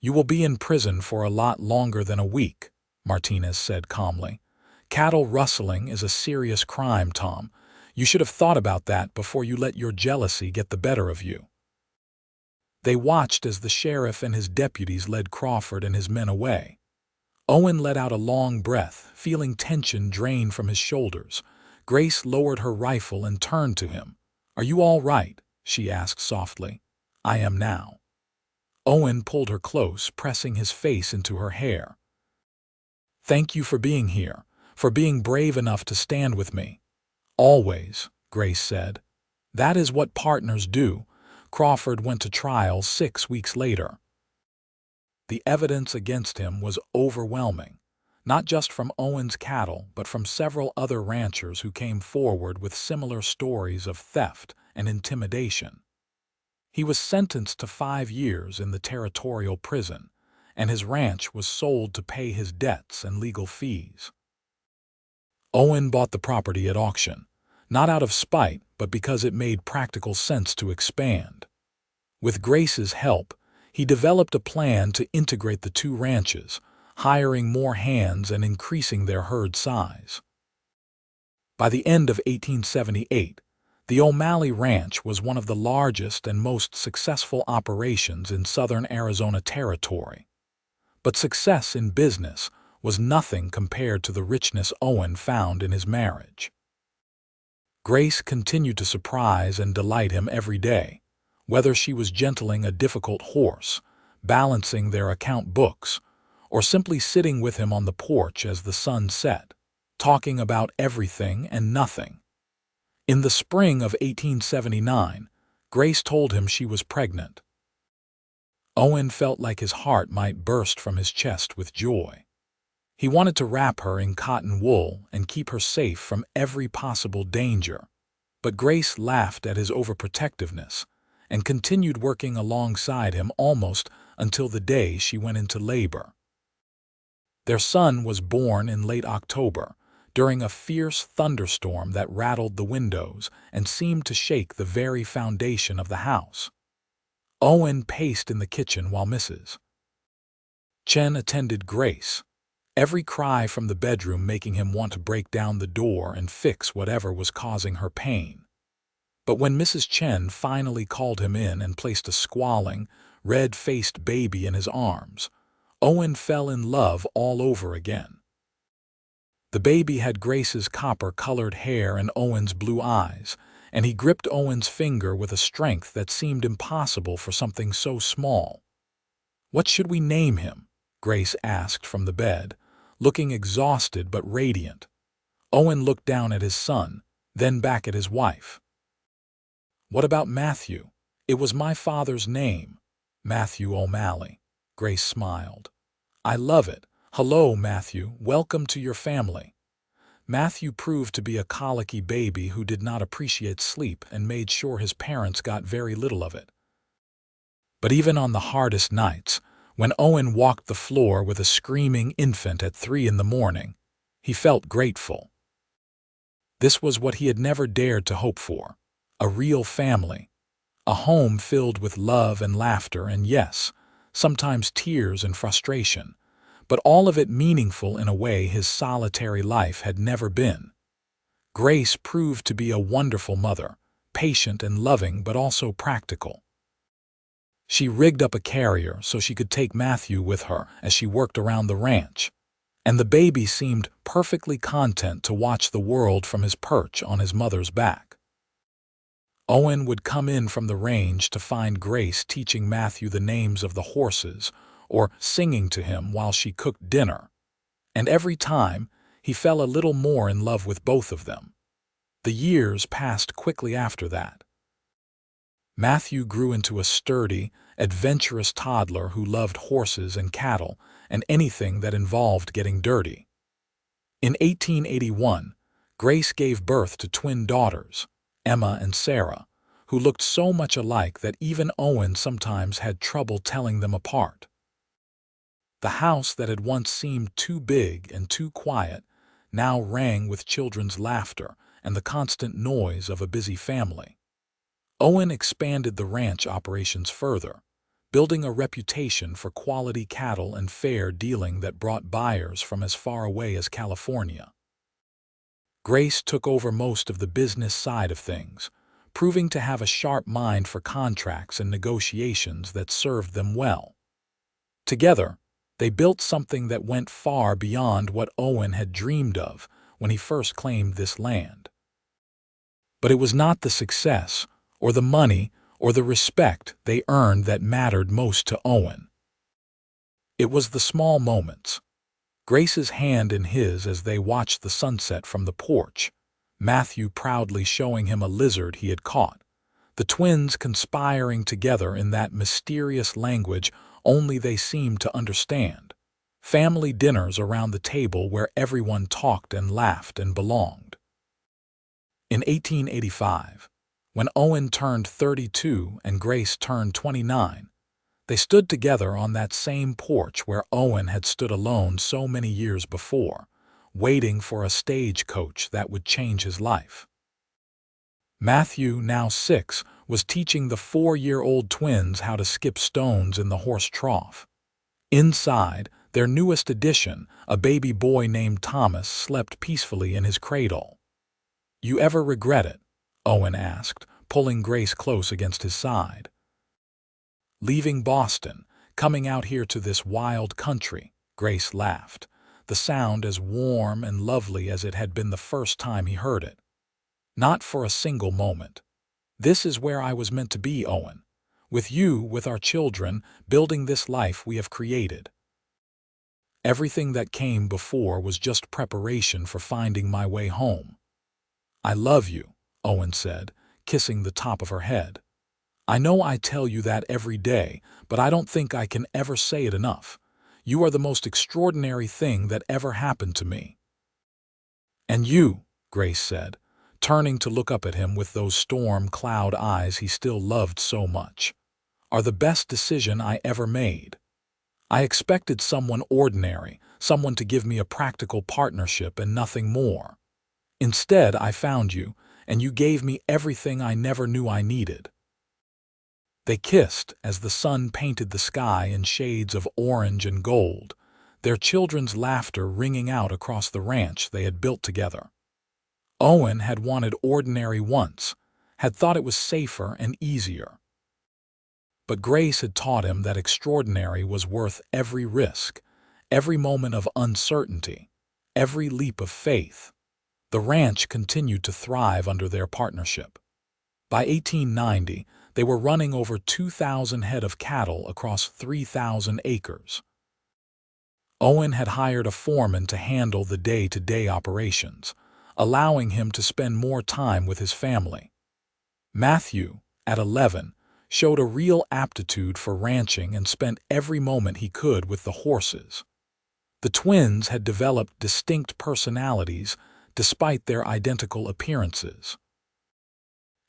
A: You will be in prison for a lot longer than a week, Martinez said calmly. Cattle rustling is a serious crime, Tom. You should have thought about that before you let your jealousy get the better of you. They watched as the sheriff and his deputies led Crawford and his men away. Owen let out a long breath, feeling tension drain from his shoulders. Grace lowered her rifle and turned to him. Are you all right? She asked softly. I am now. Owen pulled her close, pressing his face into her hair. Thank you for being here, for being brave enough to stand with me. Always, Grace said. That is what partners do. Crawford went to trial 6 weeks later. The evidence against him was overwhelming, not just from Owen's cattle, but from several other ranchers who came forward with similar stories of theft and intimidation. He was sentenced to 5 years in the territorial prison, and his ranch was sold to pay his debts and legal fees. Owen bought the property at auction, not out of spite, but because it made practical sense to expand. With Grace's help, he developed a plan to integrate the two ranches, hiring more hands and increasing their herd size. By the end of 1878, the O'Malley Ranch was one of the largest and most successful operations in southern Arizona Territory. But success in business was nothing compared to the richness Owen found in his marriage. Grace continued to surprise and delight him every day, whether she was gentling a difficult horse, balancing their account books, or simply sitting with him on the porch as the sun set, talking about everything and nothing. In the spring of 1879, Grace told him she was pregnant. Owen felt like his heart might burst from his chest with joy. He wanted to wrap her in cotton wool and keep her safe from every possible danger, but Grace laughed at his overprotectiveness and continued working alongside him almost until the day she went into labor. Their son was born in late October, during a fierce thunderstorm that rattled the windows and seemed to shake the very foundation of the house. Owen paced in the kitchen while Mrs. Chen attended Grace, every cry from the bedroom making him want to break down the door and fix whatever was causing her pain. But when Mrs. Chen finally called him in and placed a squalling, red-faced baby in his arms, Owen fell in love all over again. The baby had Grace's copper-colored hair and Owen's blue eyes, and he gripped Owen's finger with a strength that seemed impossible for something so small. "What should we name him?" Grace asked from the bed, looking exhausted but radiant. Owen looked down at his son, then back at his wife. "What about Matthew? It was my father's name." "Matthew O'Malley." Grace smiled. "I love it. Hello, Matthew. Welcome to your family." Matthew proved to be a colicky baby who did not appreciate sleep and made sure his parents got very little of it. But even on the hardest nights, when Owen walked the floor with a screaming infant at 3 in the morning, he felt grateful. This was what he had never dared to hope for: a real family, a home filled with love and laughter and, yes, sometimes tears and frustration, but all of it meaningful in a way his solitary life had never been. Grace proved to be a wonderful mother, patient and loving but also practical. She rigged up a carrier so she could take Matthew with her as she worked around the ranch, and the baby seemed perfectly content to watch the world from his perch on his mother's back. Owen would come in from the range to find Grace teaching Matthew the names of the horses or singing to him while she cooked dinner, and every time he fell a little more in love with both of them. The years passed quickly after that. Matthew grew into a sturdy, adventurous toddler who loved horses and cattle and anything that involved getting dirty. In 1881, Grace gave birth to twin daughters, Emma and Sarah, who looked so much alike that even Owen sometimes had trouble telling them apart. The house that had once seemed too big and too quiet now rang with children's laughter and the constant noise of a busy family. Owen expanded the ranch operations further, building a reputation for quality cattle and fair dealing that brought buyers from as far away as California. Grace took over most of the business side of things, proving to have a sharp mind for contracts and negotiations that served them well. Together, they built something that went far beyond what Owen had dreamed of when he first claimed this land. But it was not the success, or the money, or the respect they earned that mattered most to Owen. It was the small moments: Grace's hand in his as they watched the sunset from the porch, Matthew proudly showing him a lizard he had caught, the twins conspiring together in that mysterious language only they seemed to understand. Family dinners around the table where everyone talked and laughed and belonged. In 1885, when Owen turned 32 and Grace turned 29, they stood together on that same porch where Owen had stood alone so many years before, waiting for a stagecoach that would change his life. Matthew, now 6, was teaching the 4-year-old twins how to skip stones in the horse trough. Inside, their newest addition, a baby boy named Thomas, slept peacefully in his cradle. "You ever regret it?" Owen asked, pulling Grace close against his side. "Leaving Boston, coming out here to this wild country," Grace laughed, the sound as warm and lovely as it had been the first time he heard it. "Not for a single moment. This is where I was meant to be, Owen. With you, with our children, building this life we have created. Everything that came before was just preparation for finding my way home." "I love you," Owen said, kissing the top of her head. "I know I tell you that every day, but I don't think I can ever say it enough. You are the most extraordinary thing that ever happened to me." "And you," Grace said, turning to look up at him with those storm cloud eyes he still loved so much, "are the best decision I ever made. I expected someone ordinary, someone to give me a practical partnership and nothing more. Instead, I found you, and you gave me everything I never knew I needed." They kissed as the sun painted the sky in shades of orange and gold, their children's laughter ringing out across the ranch they had built together. Owen had wanted ordinary once, had thought it was safer and easier. But Grace had taught him that extraordinary was worth every risk, every moment of uncertainty, every leap of faith. The ranch continued to thrive under their partnership. By 1890, they were running over 2,000 head of cattle across 3,000 acres. Owen had hired a foreman to handle the day-to-day operations, allowing him to spend more time with his family. Matthew, at 11, showed a real aptitude for ranching and spent every moment he could with the horses. The twins had developed distinct personalities despite their identical appearances.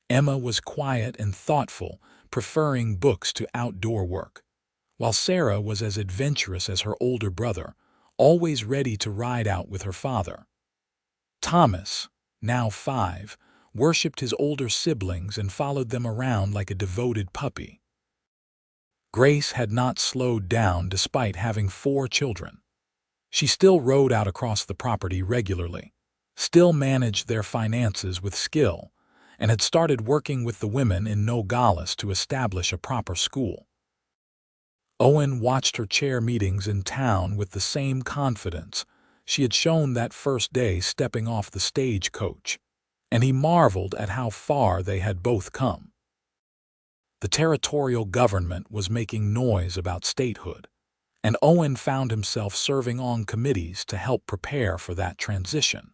A: Emma was quiet and thoughtful, preferring books to outdoor work, while Sarah was as adventurous as her older brother, always ready to ride out with her father. Thomas, now 5, worshipped his older siblings and followed them around like a devoted puppy. Grace had not slowed down despite having 4 children. She still rode out across the property regularly, still managed their finances with skill, and had started working with the women in Nogales to establish a proper school. Owen watched her chair meetings in town with the same confidence she had shown that first day stepping off the stagecoach, and he marveled at how far they had both come. The territorial government was making noise about statehood, and Owen found himself serving on committees to help prepare for that transition.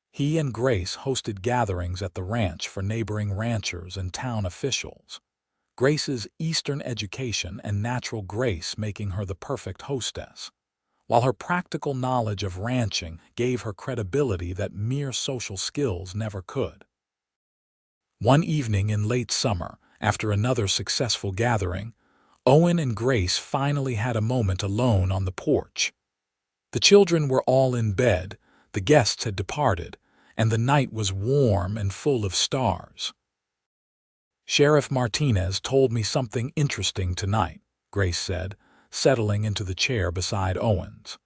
A: He and Grace hosted gatherings at the ranch for neighboring ranchers and town officials, Grace's Eastern education and natural grace making her the perfect hostess, while her practical knowledge of ranching gave her credibility that mere social skills never could. One evening in late summer, after another successful gathering, Owen and Grace finally had a moment alone on the porch. The children were all in bed, the guests had departed, and the night was warm and full of stars. "Sheriff Martinez told me something interesting tonight," Grace said, settling into the chair beside Owen's.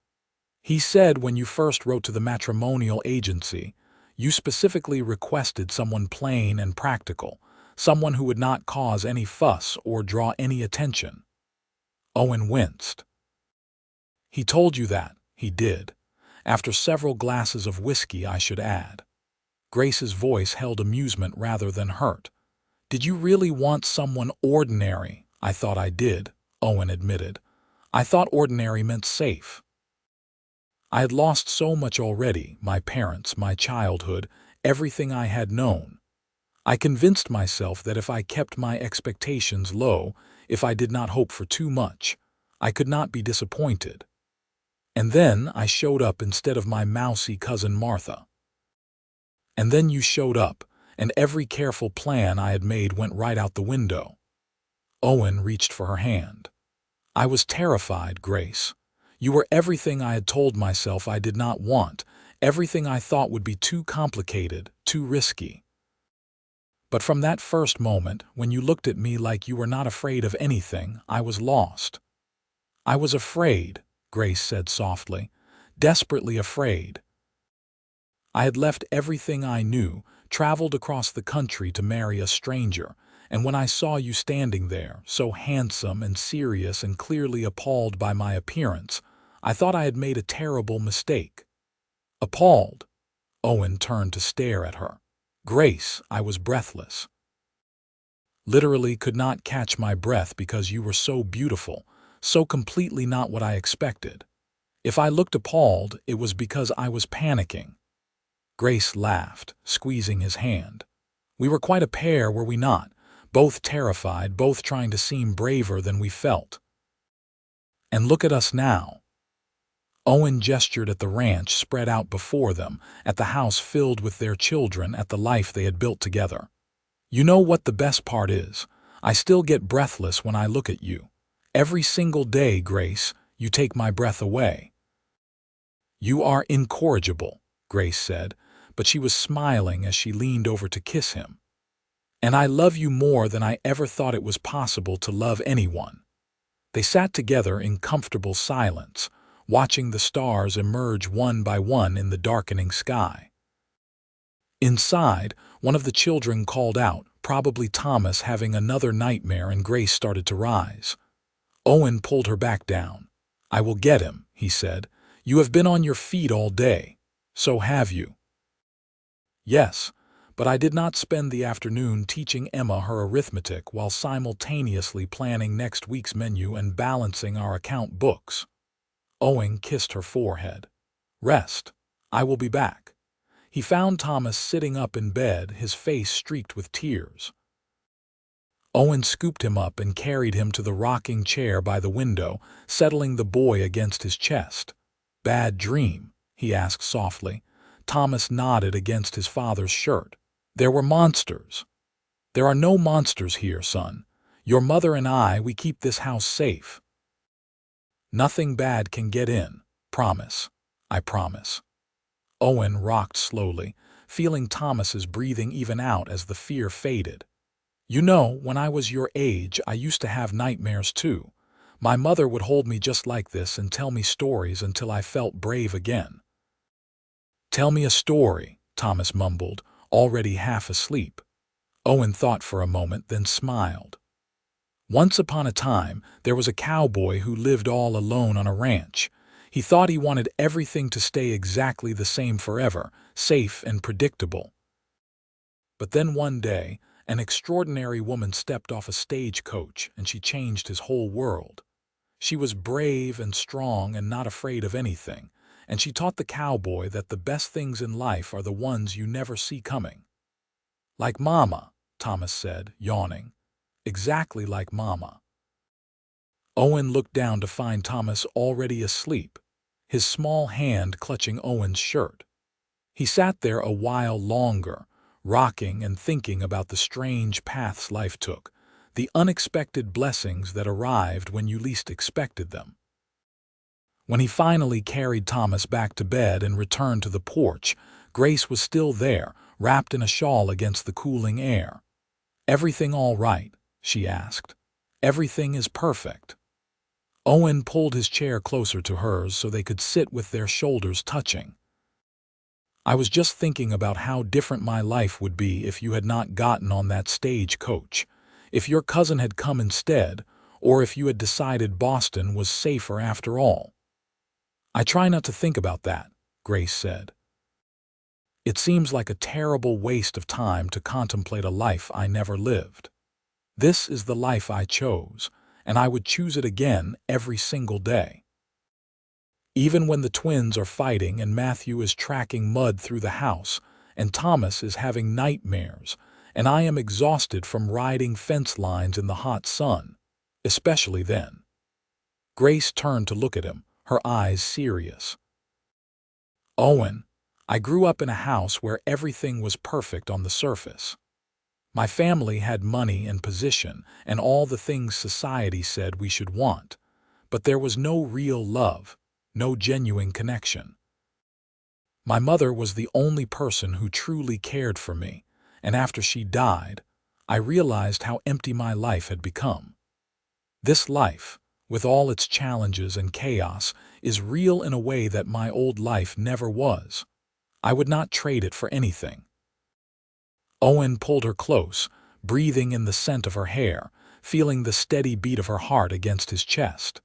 A: "He said when you first wrote to the matrimonial agency, you specifically requested someone plain and practical, someone who would not cause any fuss or draw any attention." Owen winced. "He told you that, he did. After several glasses of whiskey, I should add." Grace's voice held amusement rather than hurt. "Did you really want someone ordinary?" "I thought I did," Owen admitted. "I thought ordinary meant safe." I had lost so much already, my parents, my childhood, everything I had known. I convinced myself that if I kept my expectations low, if I did not hope for too much, I could not be disappointed. And then I showed up instead of my mousy cousin Martha. And then you showed up, and every careful plan I had made went right out the window. Owen reached for her hand. I was terrified, Grace. You were everything I had told myself I did not want, everything I thought would be too complicated, too risky. But from that first moment, when you looked at me like you were not afraid of anything, I was lost. I was afraid, Grace said softly, desperately afraid. I had left everything I knew, traveled across the country to marry a stranger, and when I saw you standing there, so handsome and serious and clearly appalled by my appearance, I thought I had made a terrible mistake. Appalled. Owen turned to stare at her. Grace, I was breathless. Literally could not catch my breath because you were so beautiful, so completely not what I expected. If I looked appalled, it was because I was panicking. Grace laughed, squeezing his hand. We were quite a pair, were we not? Both terrified, both trying to seem braver than we felt. And look at us now. Owen gestured at the ranch spread out before them, at the house filled with their children, at the life they had built together. You know what the best part is? I still get breathless when I look at you. Every single day, Grace, you take my breath away. You are incorrigible, Grace said, but she was smiling as she leaned over to kiss him. And I love you more than I ever thought it was possible to love anyone. They sat together in comfortable silence, watching the stars emerge one by one in the darkening sky. Inside, one of the children called out, probably Thomas having another nightmare, and Grace started to rise. Owen pulled her back down. I will get him, he said. You have been on your feet all day. So have you. Yes, but I did not spend the afternoon teaching Emma her arithmetic while simultaneously planning next week's menu and balancing our account books. Owen kissed her forehead. Rest. I will be back. He found Thomas sitting up in bed, his face streaked with tears. Owen scooped him up and carried him to the rocking chair by the window, settling the boy against his chest. Bad dream? He asked softly. Thomas nodded against his father's shirt. There were monsters. There are no monsters here, son. Your mother and I, we keep this house safe. Nothing bad can get in. Promise. I promise. Owen rocked slowly, feeling Thomas's breathing even out as the fear faded. You know, when I was your age, I used to have nightmares too. My mother would hold me just like this and tell me stories until I felt brave again. Tell me a story, Thomas mumbled, already half asleep. Owen thought for a moment, then smiled. Once upon a time, there was a cowboy who lived all alone on a ranch. He thought he wanted everything to stay exactly the same forever, safe and predictable. But then one day, an extraordinary woman stepped off a stagecoach, and she changed his whole world. She was brave and strong and not afraid of anything, and she taught the cowboy that the best things in life are the ones you never see coming. Like Mama, Thomas said, yawning. Exactly like Mama. Owen looked down to find Thomas already asleep, his small hand clutching Owen's shirt. He sat there a while longer, rocking and thinking about the strange paths life took, the unexpected blessings that arrived when you least expected them. When he finally carried Thomas back to bed and returned to the porch, Grace was still there, wrapped in a shawl against the cooling air. Everything all right? She asked. Everything is perfect. Owen pulled his chair closer to hers so they could sit with their shoulders touching. I was just thinking about how different my life would be if you had not gotten on that stagecoach, if your cousin had come instead, or if you had decided Boston was safer after all. I try not to think about that, Grace said. It seems like a terrible waste of time to contemplate a life I never lived. This is the life I chose, and I would choose it again every single day. Even when the twins are fighting and Matthew is tracking mud through the house and Thomas is having nightmares and I am exhausted from riding fence lines in the hot sun, especially then. Grace turned to look at him, her eyes serious. Owen, I grew up in a house where everything was perfect on the surface. My family had money and position and all the things society said we should want, but there was no real love, no genuine connection. My mother was the only person who truly cared for me, and after she died, I realized how empty my life had become. This life, with all its challenges and chaos, is real in a way that my old life never was. I would not trade it for anything. Owen pulled her close, breathing in the scent of her hair, feeling the steady beat of her heart against his chest.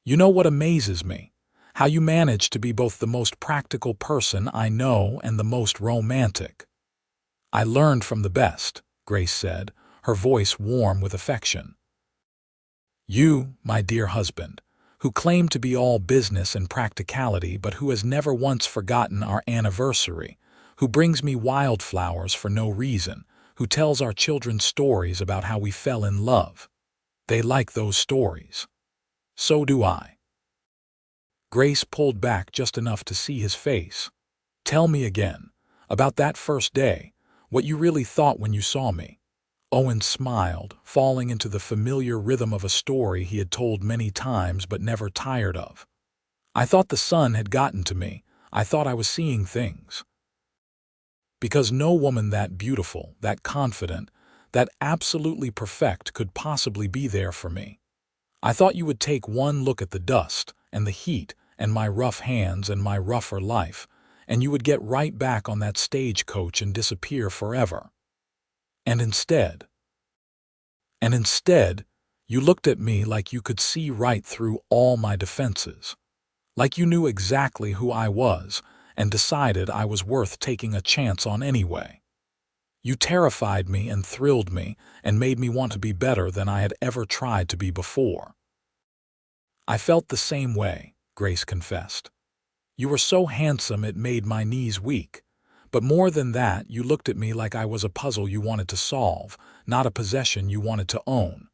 A: You know what amazes me? How you manage to be both the most practical person I know and the most romantic. I learned from the best, Grace said, her voice warm with affection. You, my dear husband, who claim to be all business and practicality but who has never once forgotten our anniversary, who brings me wildflowers for no reason, who tells our children stories about how we fell in love. They like those stories. So do I. Grace pulled back just enough to see his face. Tell me again, about that first day, what you really thought when you saw me. Owen smiled, falling into the familiar rhythm of a story he had told many times but never tired of. I thought the sun had gotten to me. I thought I was seeing things. Because no woman that beautiful, that confident, that absolutely perfect could possibly be there for me. I thought you would take one look at the dust and the heat and my rough hands and my rougher life, and you would get right back on that stagecoach and disappear forever. And instead, you looked at me like you could see right through all my defenses, like you knew exactly who I was and decided I was worth taking a chance on anyway. You terrified me and thrilled me and made me want to be better than I had ever tried to be before. I felt the same way, Grace confessed. You were so handsome it made my knees weak. But more than that, you looked at me like I was a puzzle you wanted to solve, not a possession you wanted to own.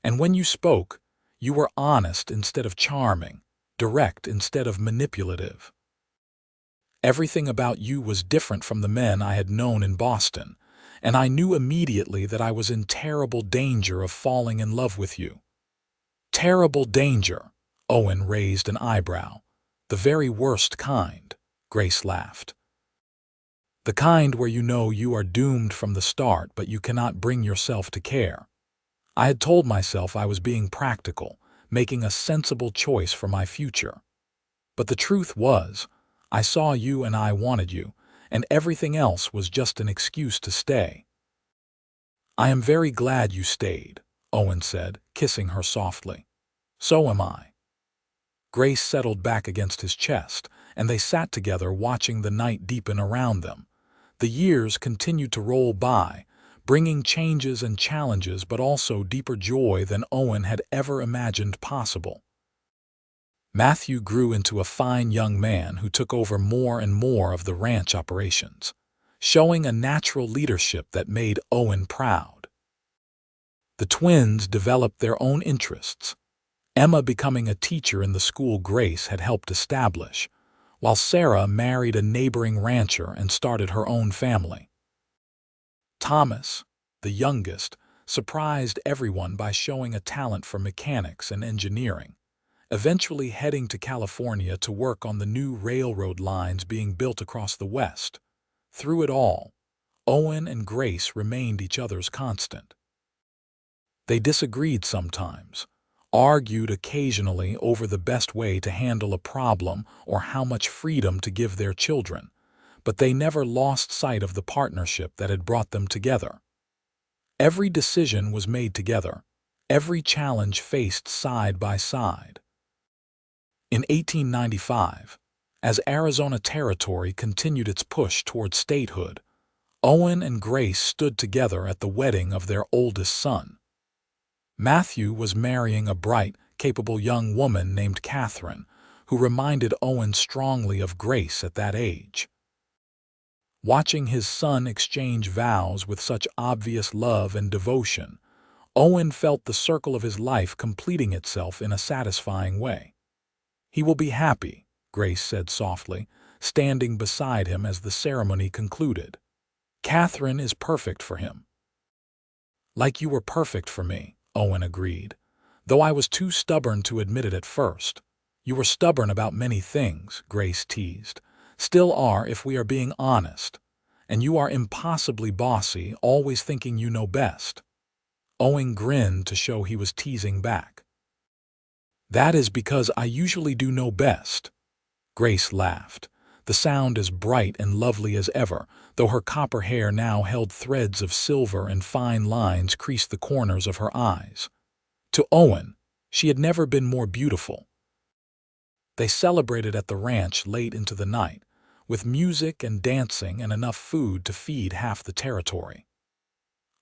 A: And when you spoke, you were honest instead of charming, direct instead of manipulative. Everything about you was different from the men I had known in Boston, and I knew immediately that I was in terrible danger of falling in love with you. Terrible danger, Owen raised an eyebrow. The very worst kind, Grace laughed. The kind where you know you are doomed from the start but you cannot bring yourself to care. I had told myself I was being practical, making a sensible choice for my future. But the truth was, I saw you and I wanted you, and everything else was just an excuse to stay. I am very glad you stayed, Owen said, kissing her softly. So am I. Grace settled back against his chest, and they sat together watching the night deepen around them. The years continued to roll by, bringing changes and challenges but also deeper joy than Owen had ever imagined possible. Matthew grew into a fine young man who took over more and more of the ranch operations, showing a natural leadership that made Owen proud. The twins developed their own interests, Emma becoming a teacher in the school Grace had helped establish, while Sarah married a neighboring rancher and started her own family. Thomas, the youngest, surprised everyone by showing a talent for mechanics and engineering, eventually heading to California to work on the new railroad lines being built across the West. Through it all, Owen and Grace remained each other's constant. They disagreed sometimes, argued occasionally over the best way to handle a problem or how much freedom to give their children, but they never lost sight of the partnership that had brought them together. Every decision was made together, every challenge faced side by side. In 1895, as Arizona Territory continued its push toward statehood, Owen and Grace stood together at the wedding of their oldest son. Matthew was marrying a bright, capable young woman named Catherine, who reminded Owen strongly of Grace at that age. Watching his son exchange vows with such obvious love and devotion, Owen felt the circle of his life completing itself in a satisfying way. "He will be happy," Grace said softly, standing beside him as the ceremony concluded. "Catherine is perfect for him." "Like you were perfect for me," Owen agreed, "though I was too stubborn to admit it at first." "You were stubborn about many things," Grace teased. "Still are, if we are being honest. And you are impossibly bossy, always thinking you know best." Owen grinned to show he was teasing back. "That is because I usually do know best." Grace laughed, the sound as bright and lovely as ever, though her copper hair now held threads of silver and fine lines creased the corners of her eyes. To Owen, she had never been more beautiful. They celebrated at the ranch late into the night, with music and dancing and enough food to feed half the territory.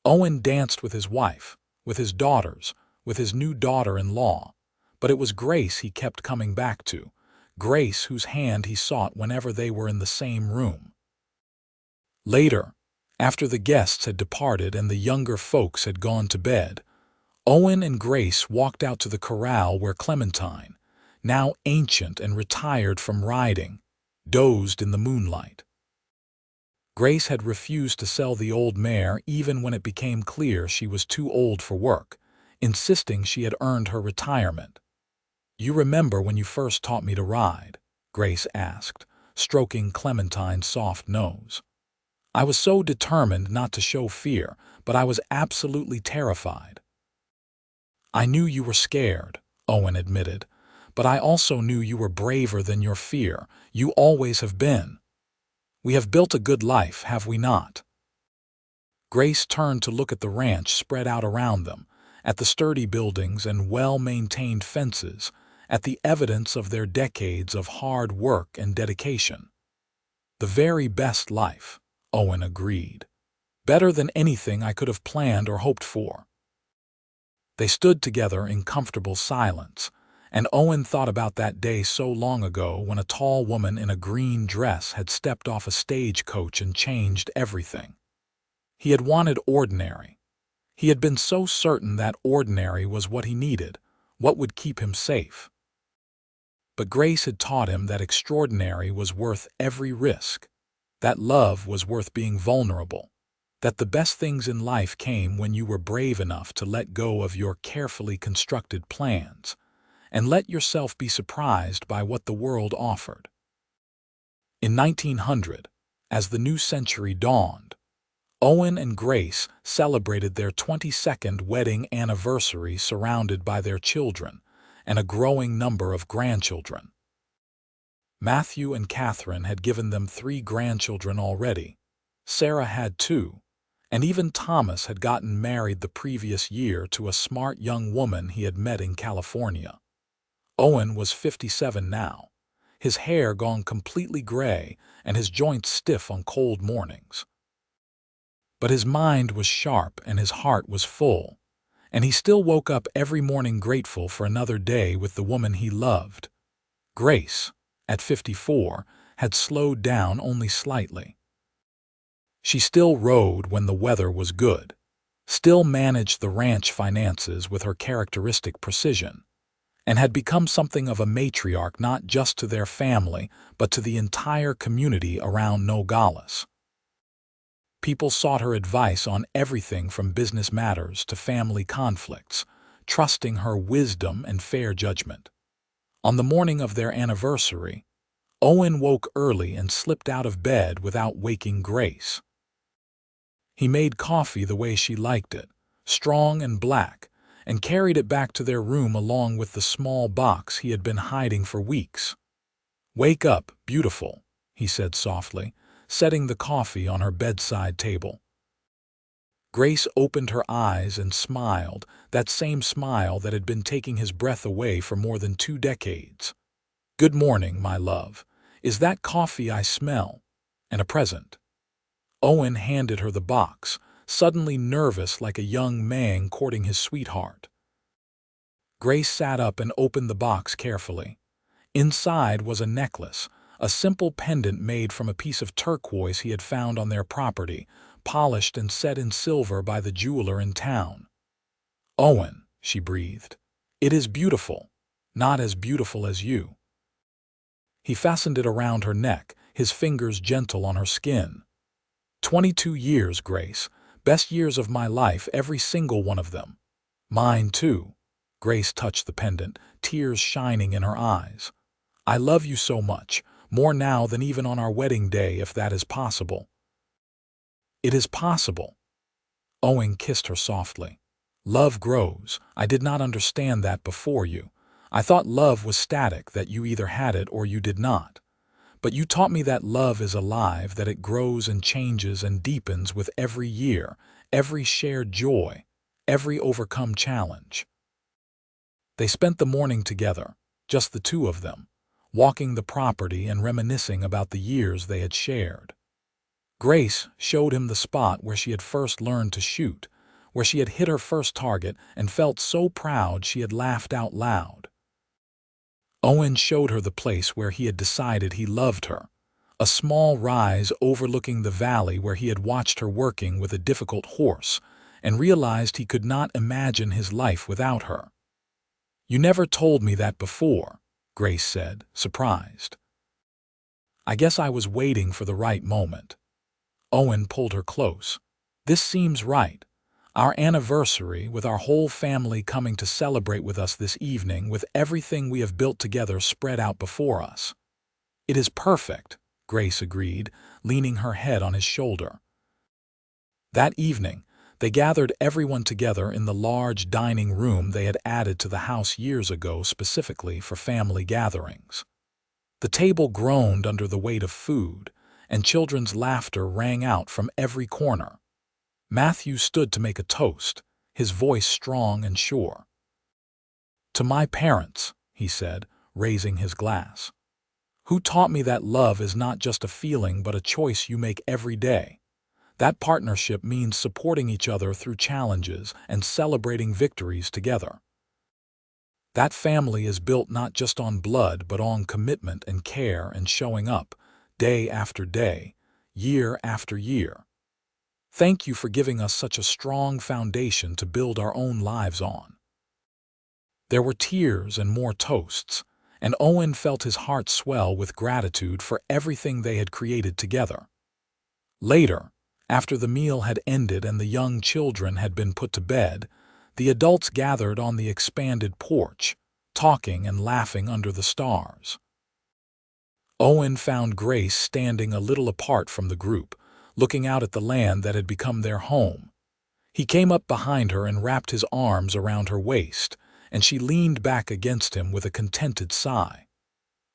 A: Owen danced with his wife, with his daughters, with his new daughter-in-law, but it was Grace he kept coming back to, Grace whose hand he sought whenever they were in the same room. Later, after the guests had departed and the younger folks had gone to bed, Owen and Grace walked out to the corral where Clementine, now ancient and retired from riding, dozed in the moonlight. Grace had refused to sell the old mare even when it became clear she was too old for work, insisting she had earned her retirement. "You remember when you first taught me to ride?" Grace asked, stroking Clementine's soft nose. "I was so determined not to show fear, but I was absolutely terrified." "I knew you were scared," Owen admitted, "but I also knew you were braver than your fear. You always have been. We have built a good life, have we not?" Grace turned to look at the ranch spread out around them, at the sturdy buildings and well-maintained fences, at the evidence of their decades of hard work and dedication. "The very best life," Owen agreed. "Better than anything I could have planned or hoped for." They stood together in comfortable silence, and Owen thought about that day so long ago when a tall woman in a green dress had stepped off a stagecoach and changed everything. He had wanted ordinary. He had been so certain that ordinary was what he needed, what would keep him safe. But Grace had taught him that extraordinary was worth every risk, that love was worth being vulnerable, that the best things in life came when you were brave enough to let go of your carefully constructed plans and let yourself be surprised by what the world offered. In 1900, as the new century dawned, Owen and Grace celebrated their 22nd wedding anniversary surrounded by their children and a growing number of grandchildren. Matthew and Catherine had given them 3 grandchildren already. Sarah had 2, and even Thomas had gotten married the previous year to a smart young woman he had met in California. Owen was 57 now, his hair gone completely gray and his joints stiff on cold mornings. But his mind was sharp and his heart was full, and he still woke up every morning grateful for another day with the woman he loved. Grace, at 54, had slowed down only slightly. She still rode when the weather was good, still managed the ranch finances with her characteristic precision, and had become something of a matriarch not just to their family but to the entire community around Nogales. People sought her advice on everything from business matters to family conflicts, trusting her wisdom and fair judgment. On the morning of their anniversary, Owen woke early and slipped out of bed without waking Grace. He made coffee the way she liked it, strong and black, and carried it back to their room along with the small box he had been hiding for weeks. "Wake up, beautiful," he said softly, setting the coffee on her bedside table. Grace opened her eyes and smiled, that same smile that had been taking his breath away for more than 2 decades. "Good morning, my love. Is that coffee I smell? And a present?" Owen handed her the box, suddenly nervous like a young man courting his sweetheart. Grace sat up and opened the box carefully. Inside was a necklace, a simple pendant made from a piece of turquoise he had found on their property, polished and set in silver by the jeweler in town. "Owen," she breathed, "it is beautiful, not as beautiful as you." He fastened it around her neck, his fingers gentle on her skin. 22 years, Grace. Best years of my life, every single one of them. Mine, too. Grace touched the pendant, tears shining in her eyes. I love you so much, more now than even on our wedding day, if that is possible. It is possible. Owen kissed her softly. Love grows. I did not understand that before you. I thought love was static, that you either had it or you did not. But you taught me that love is alive, that it grows and changes and deepens with every year, every shared joy, every overcome challenge. They spent the morning together, just the two of them, walking the property and reminiscing about the years they had shared. Grace showed him the spot where she had first learned to shoot, where she had hit her first target and felt so proud she had laughed out loud. Owen showed her the place where he had decided he loved her, a small rise overlooking the valley where he had watched her working with a difficult horse and realized he could not imagine his life without her. You never told me that before, Grace said, surprised. I guess I was waiting for the right moment. Owen pulled her close. This seems right. Our anniversary, with our whole family coming to celebrate with us this evening, with everything we have built together spread out before us. It is perfect, Grace agreed, leaning her head on his shoulder. That evening, they gathered everyone together in the large dining room they had added to the house years ago specifically for family gatherings. The table groaned under the weight of food, and children's laughter rang out from every corner. Matthew stood to make a toast, his voice strong and sure. To my parents, he said, raising his glass, who taught me that love is not just a feeling but a choice you make every day. That partnership means supporting each other through challenges and celebrating victories together. That family is built not just on blood but on commitment and care and showing up, day after day, year after year. Thank you for giving us such a strong foundation to build our own lives on. There were tears and more toasts, and Owen felt his heart swell with gratitude for everything they had created together. Later, after the meal had ended and the young children had been put to bed, the adults gathered on the expanded porch, talking and laughing under the stars. Owen found Grace standing a little apart from the group, looking out at the land that had become their home. He came up behind her and wrapped his arms around her waist, and she leaned back against him with a contented sigh.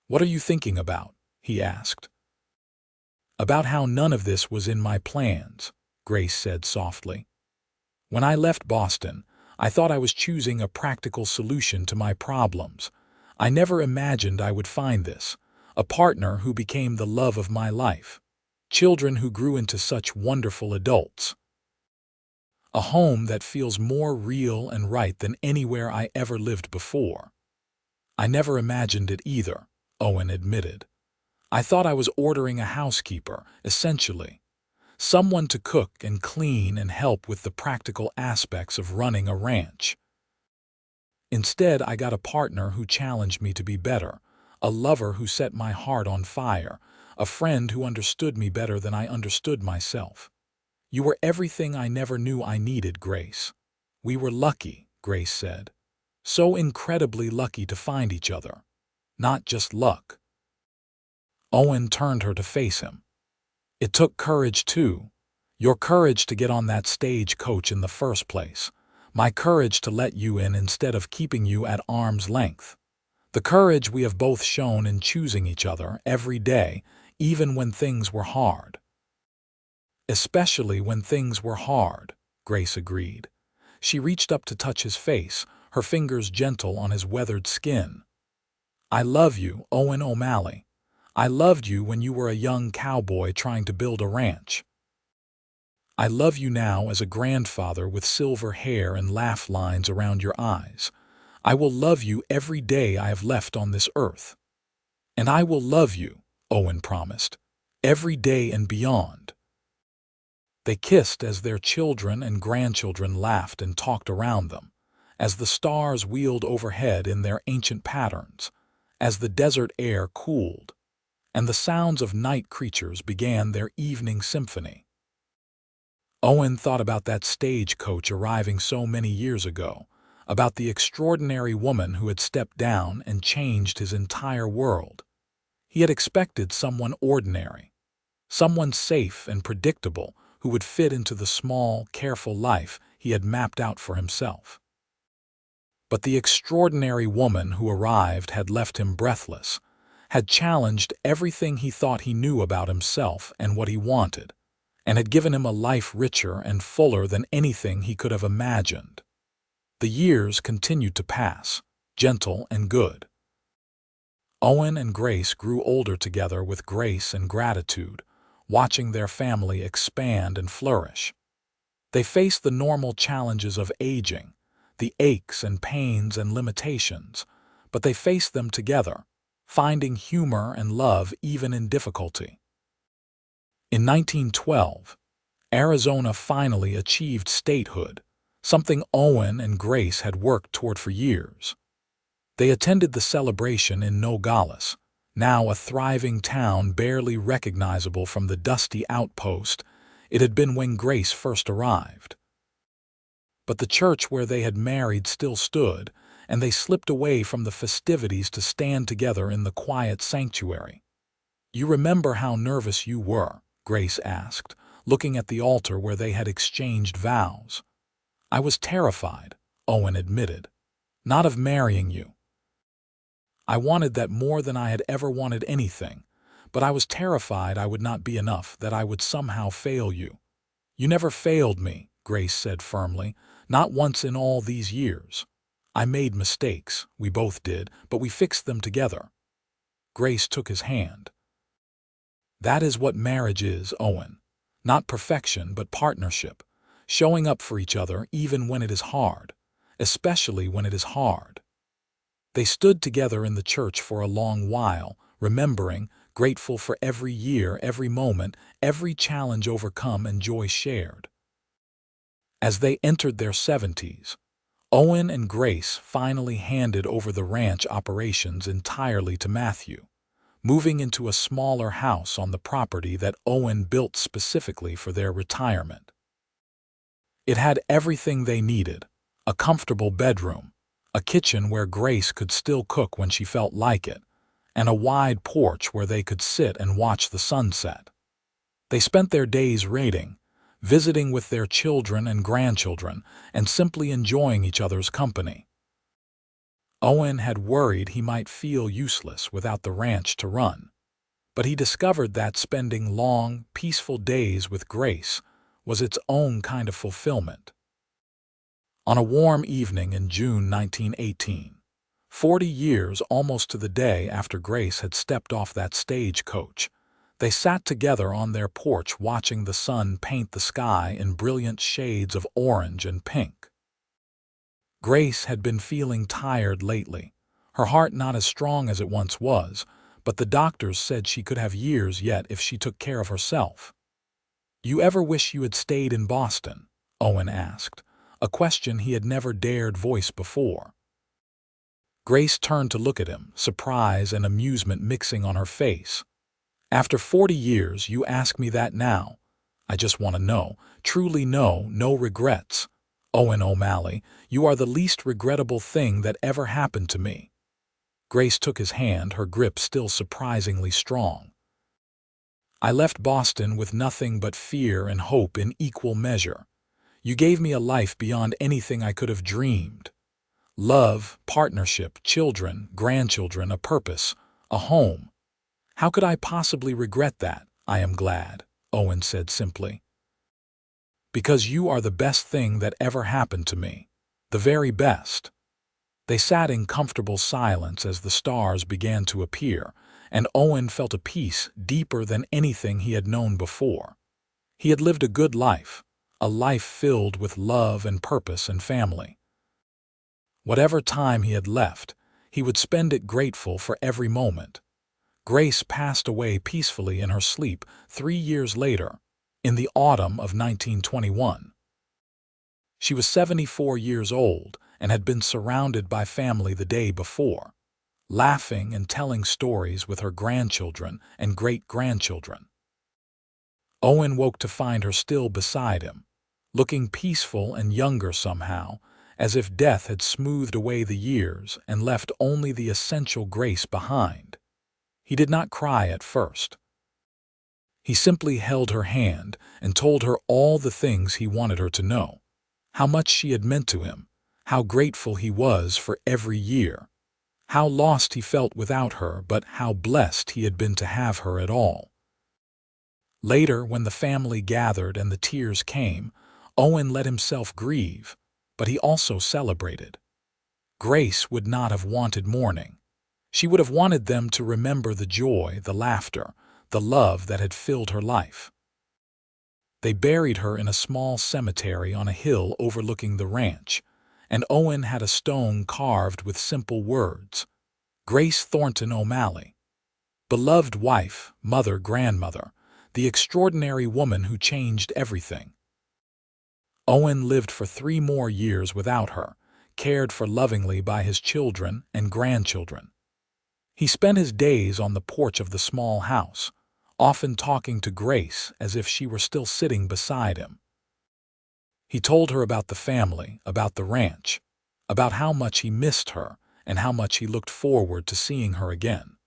A: "What are you thinking about?" he asked. "About how none of this was in my plans," Grace said softly. "When I left Boston, I thought I was choosing a practical solution to my problems. I never imagined I would find this, a partner who became the love of my life. Children who grew into such wonderful adults. A home that feels more real and right than anywhere I ever lived before." "I never imagined it either," Owen admitted. "I thought I was ordering a housekeeper, essentially. Someone to cook and clean and help with the practical aspects of running a ranch. Instead, I got a partner who challenged me to be better, a lover who set my heart on fire, a friend who understood me better than I understood myself. You were everything I never knew I needed, Grace. We were lucky," Grace said. "So incredibly lucky to find each other. Not just luck." Owen turned her to face him. "It took courage, too. Your courage to get on that stagecoach in the first place. My courage to let you in instead of keeping you at arm's length. The courage we have both shown in choosing each other every day, even when things were hard." "Especially when things were hard," Grace agreed. She reached up to touch his face, her fingers gentle on his weathered skin. "I love you, Owen O'Malley. I loved you when you were a young cowboy trying to build a ranch. I love you now as a grandfather with silver hair and laugh lines around your eyes. I will love you every day I have left on this earth." "And I will love you," Owen promised, "every day and beyond." They kissed as their children and grandchildren laughed and talked around them, as the stars wheeled overhead in their ancient patterns, as the desert air cooled, and the sounds of night creatures began their evening symphony. Owen thought about that stagecoach arriving so many years ago, about the extraordinary woman who had stepped down and changed his entire world. He had expected someone ordinary, someone safe and predictable who would fit into the small, careful life he had mapped out for himself. But the extraordinary woman who arrived had left him breathless, had challenged everything he thought he knew about himself and what he wanted, and had given him a life richer and fuller than anything he could have imagined. The years continued to pass, gentle and good. Owen and Grace grew older together with grace and gratitude, watching their family expand and flourish. They faced the normal challenges of aging, the aches and pains and limitations, but they faced them together, finding humor and love even in difficulty. In 1912, Arizona finally achieved statehood, something Owen and Grace had worked toward for years. They attended the celebration in Nogales, now a thriving town barely recognizable from the dusty outpost it had been when Grace first arrived. But the church where they had married still stood, and they slipped away from the festivities to stand together in the quiet sanctuary. "You remember how nervous you were?" Grace asked, looking at the altar where they had exchanged vows. "I was terrified," Owen admitted. "Not of marrying you. I wanted that more than I had ever wanted anything, but I was terrified I would not be enough, that I would somehow fail you." "You never failed me," Grace said firmly, "not once in all these years. I made mistakes, we both did, but we fixed them together." Grace took his hand. "That is what marriage is, Owen. Not perfection, but partnership, showing up for each other even when it is hard, especially when it is hard." They stood together in the church for a long while, remembering, grateful for every year, every moment, every challenge overcome and joy shared. As they entered their 70s, Owen and Grace finally handed over the ranch operations entirely to Matthew, moving into a smaller house on the property that Owen built specifically for their retirement. It had everything they needed: a comfortable bedroom, a kitchen where Grace could still cook when she felt like it, and a wide porch where they could sit and watch the sunset. They spent their days reading, visiting with their children and grandchildren, and simply enjoying each other's company. Owen had worried he might feel useless without the ranch to run, but he discovered that spending long, peaceful days with Grace was its own kind of fulfillment. On a warm evening in June 1918, 40 years almost to the day after Grace had stepped off that stagecoach, they sat together on their porch watching the sun paint the sky in brilliant shades of orange and pink. Grace had been feeling tired lately, her heart not as strong as it once was, but the doctors said she could have years yet if she took care of herself. "You ever wish you had stayed in Boston?" Owen asked, a question he had never dared voice before. Grace turned to look at him, surprise and amusement mixing on her face. "After 40 years, you ask me that now? I just want to know, truly know, no regrets. Owen O'Malley, you are the least regrettable thing that ever happened to me." Grace took his hand, her grip still surprisingly strong. "I left Boston with nothing but fear and hope in equal measure. You gave me a life beyond anything I could have dreamed. Love, partnership, children, grandchildren, a purpose, a home. How could I possibly regret that? I am glad," Owen said simply. "Because you are the best thing that ever happened to me. The very best." They sat in comfortable silence as the stars began to appear, and Owen felt a peace deeper than anything he had known before. He had lived a good life, a life filled with love and purpose and family. Whatever time he had left, he would spend it grateful for every moment. Grace passed away peacefully in her sleep 3 years later, in the autumn of 1921. She was 74 years old and had been surrounded by family the day before, laughing and telling stories with her grandchildren and great-grandchildren. Owen woke to find her still beside him, looking peaceful and younger somehow, as if death had smoothed away the years and left only the essential Grace behind. He did not cry at first. He simply held her hand and told her all the things he wanted her to know, how much she had meant to him, how grateful he was for every year, how lost he felt without her, but how blessed he had been to have her at all. Later, when the family gathered and the tears came, Owen let himself grieve, but he also celebrated. Grace would not have wanted mourning. She would have wanted them to remember the joy, the laughter, the love that had filled her life. They buried her in a small cemetery on a hill overlooking the ranch, and Owen had a stone carved with simple words: Grace Thornton O'Malley. Beloved wife, mother, grandmother, the extraordinary woman who changed everything. Owen lived for 3 more years without her, cared for lovingly by his children and grandchildren. He spent his days on the porch of the small house, often talking to Grace as if she were still sitting beside him. He told her about the family, about the ranch, about how much he missed her and how much he looked forward to seeing her again.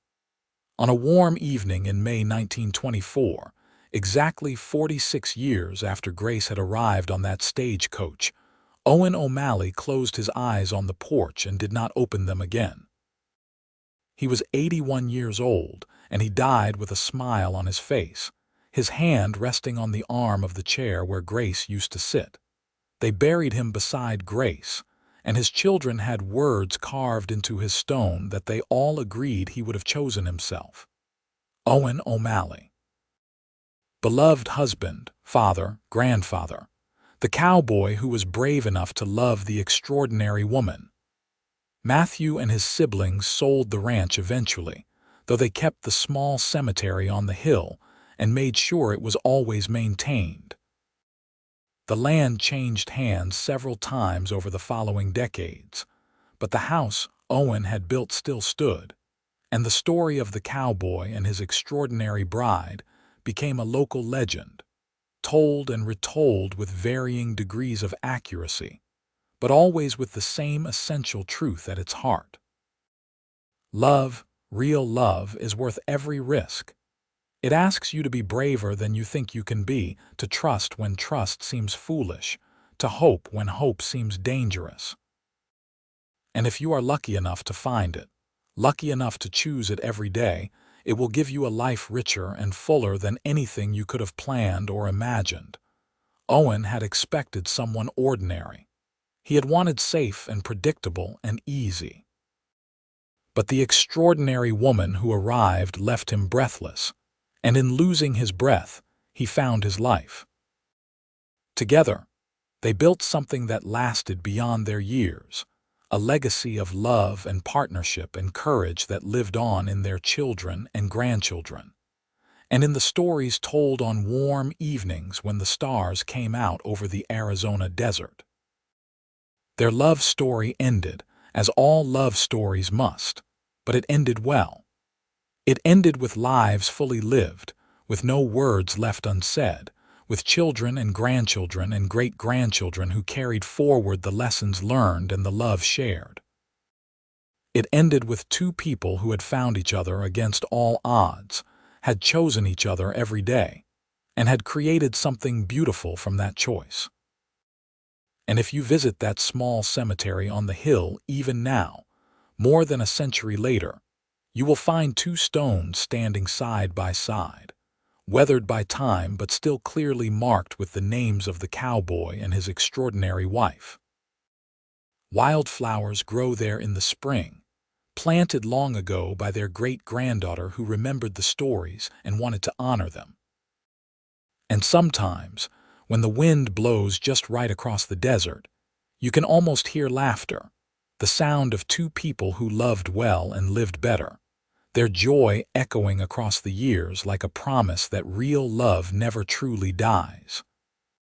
A: On a warm evening in May 1924, exactly 46 years after Grace had arrived on that stagecoach, Owen O'Malley closed his eyes on the porch and did not open them again. He was 81 years old, and he died with a smile on his face, his hand resting on the arm of the chair where Grace used to sit. They buried him beside Grace, and his children had words carved into his stone that they all agreed he would have chosen himself. Owen O'Malley. Beloved husband, father, grandfather, the cowboy who was brave enough to love the extraordinary woman. Matthew and his siblings sold the ranch eventually, though they kept the small cemetery on the hill and made sure it was always maintained. The land changed hands several times over the following decades, but the house Owen had built still stood, and the story of the cowboy and his extraordinary bride became a local legend, told and retold with varying degrees of accuracy, but always with the same essential truth at its heart. Love, real love, is worth every risk. It asks you to be braver than you think you can be, to trust when trust seems foolish, to hope when hope seems dangerous. And if you are lucky enough to find it, lucky enough to choose it every day, it will give you a life richer and fuller than anything you could have planned or imagined. Owen had expected someone ordinary. He had wanted safe and predictable and easy. But the extraordinary woman who arrived left him breathless, and in losing his breath, he found his life. Together, they built something that lasted beyond their years, a legacy of love and partnership and courage that lived on in their children and grandchildren, and in the stories told on warm evenings when the stars came out over the Arizona desert. Their love story ended, as all love stories must, but it ended well. It ended with lives fully lived, with no words left unsaid, with children and grandchildren and great-grandchildren who carried forward the lessons learned and the love shared. It ended with 2 people who had found each other against all odds, had chosen each other every day, and had created something beautiful from that choice. And if you visit that small cemetery on the hill even now, more than a century later, you will find 2 stones standing side by side, weathered by time but still clearly marked with the names of the cowboy and his extraordinary wife. Wildflowers grow there in the spring, planted long ago by their great-granddaughter who remembered the stories and wanted to honor them. And sometimes, when the wind blows just right across the desert, you can almost hear laughter, the sound of 2 people who loved well and lived better, their joy echoing across the years like a promise that real love never truly dies.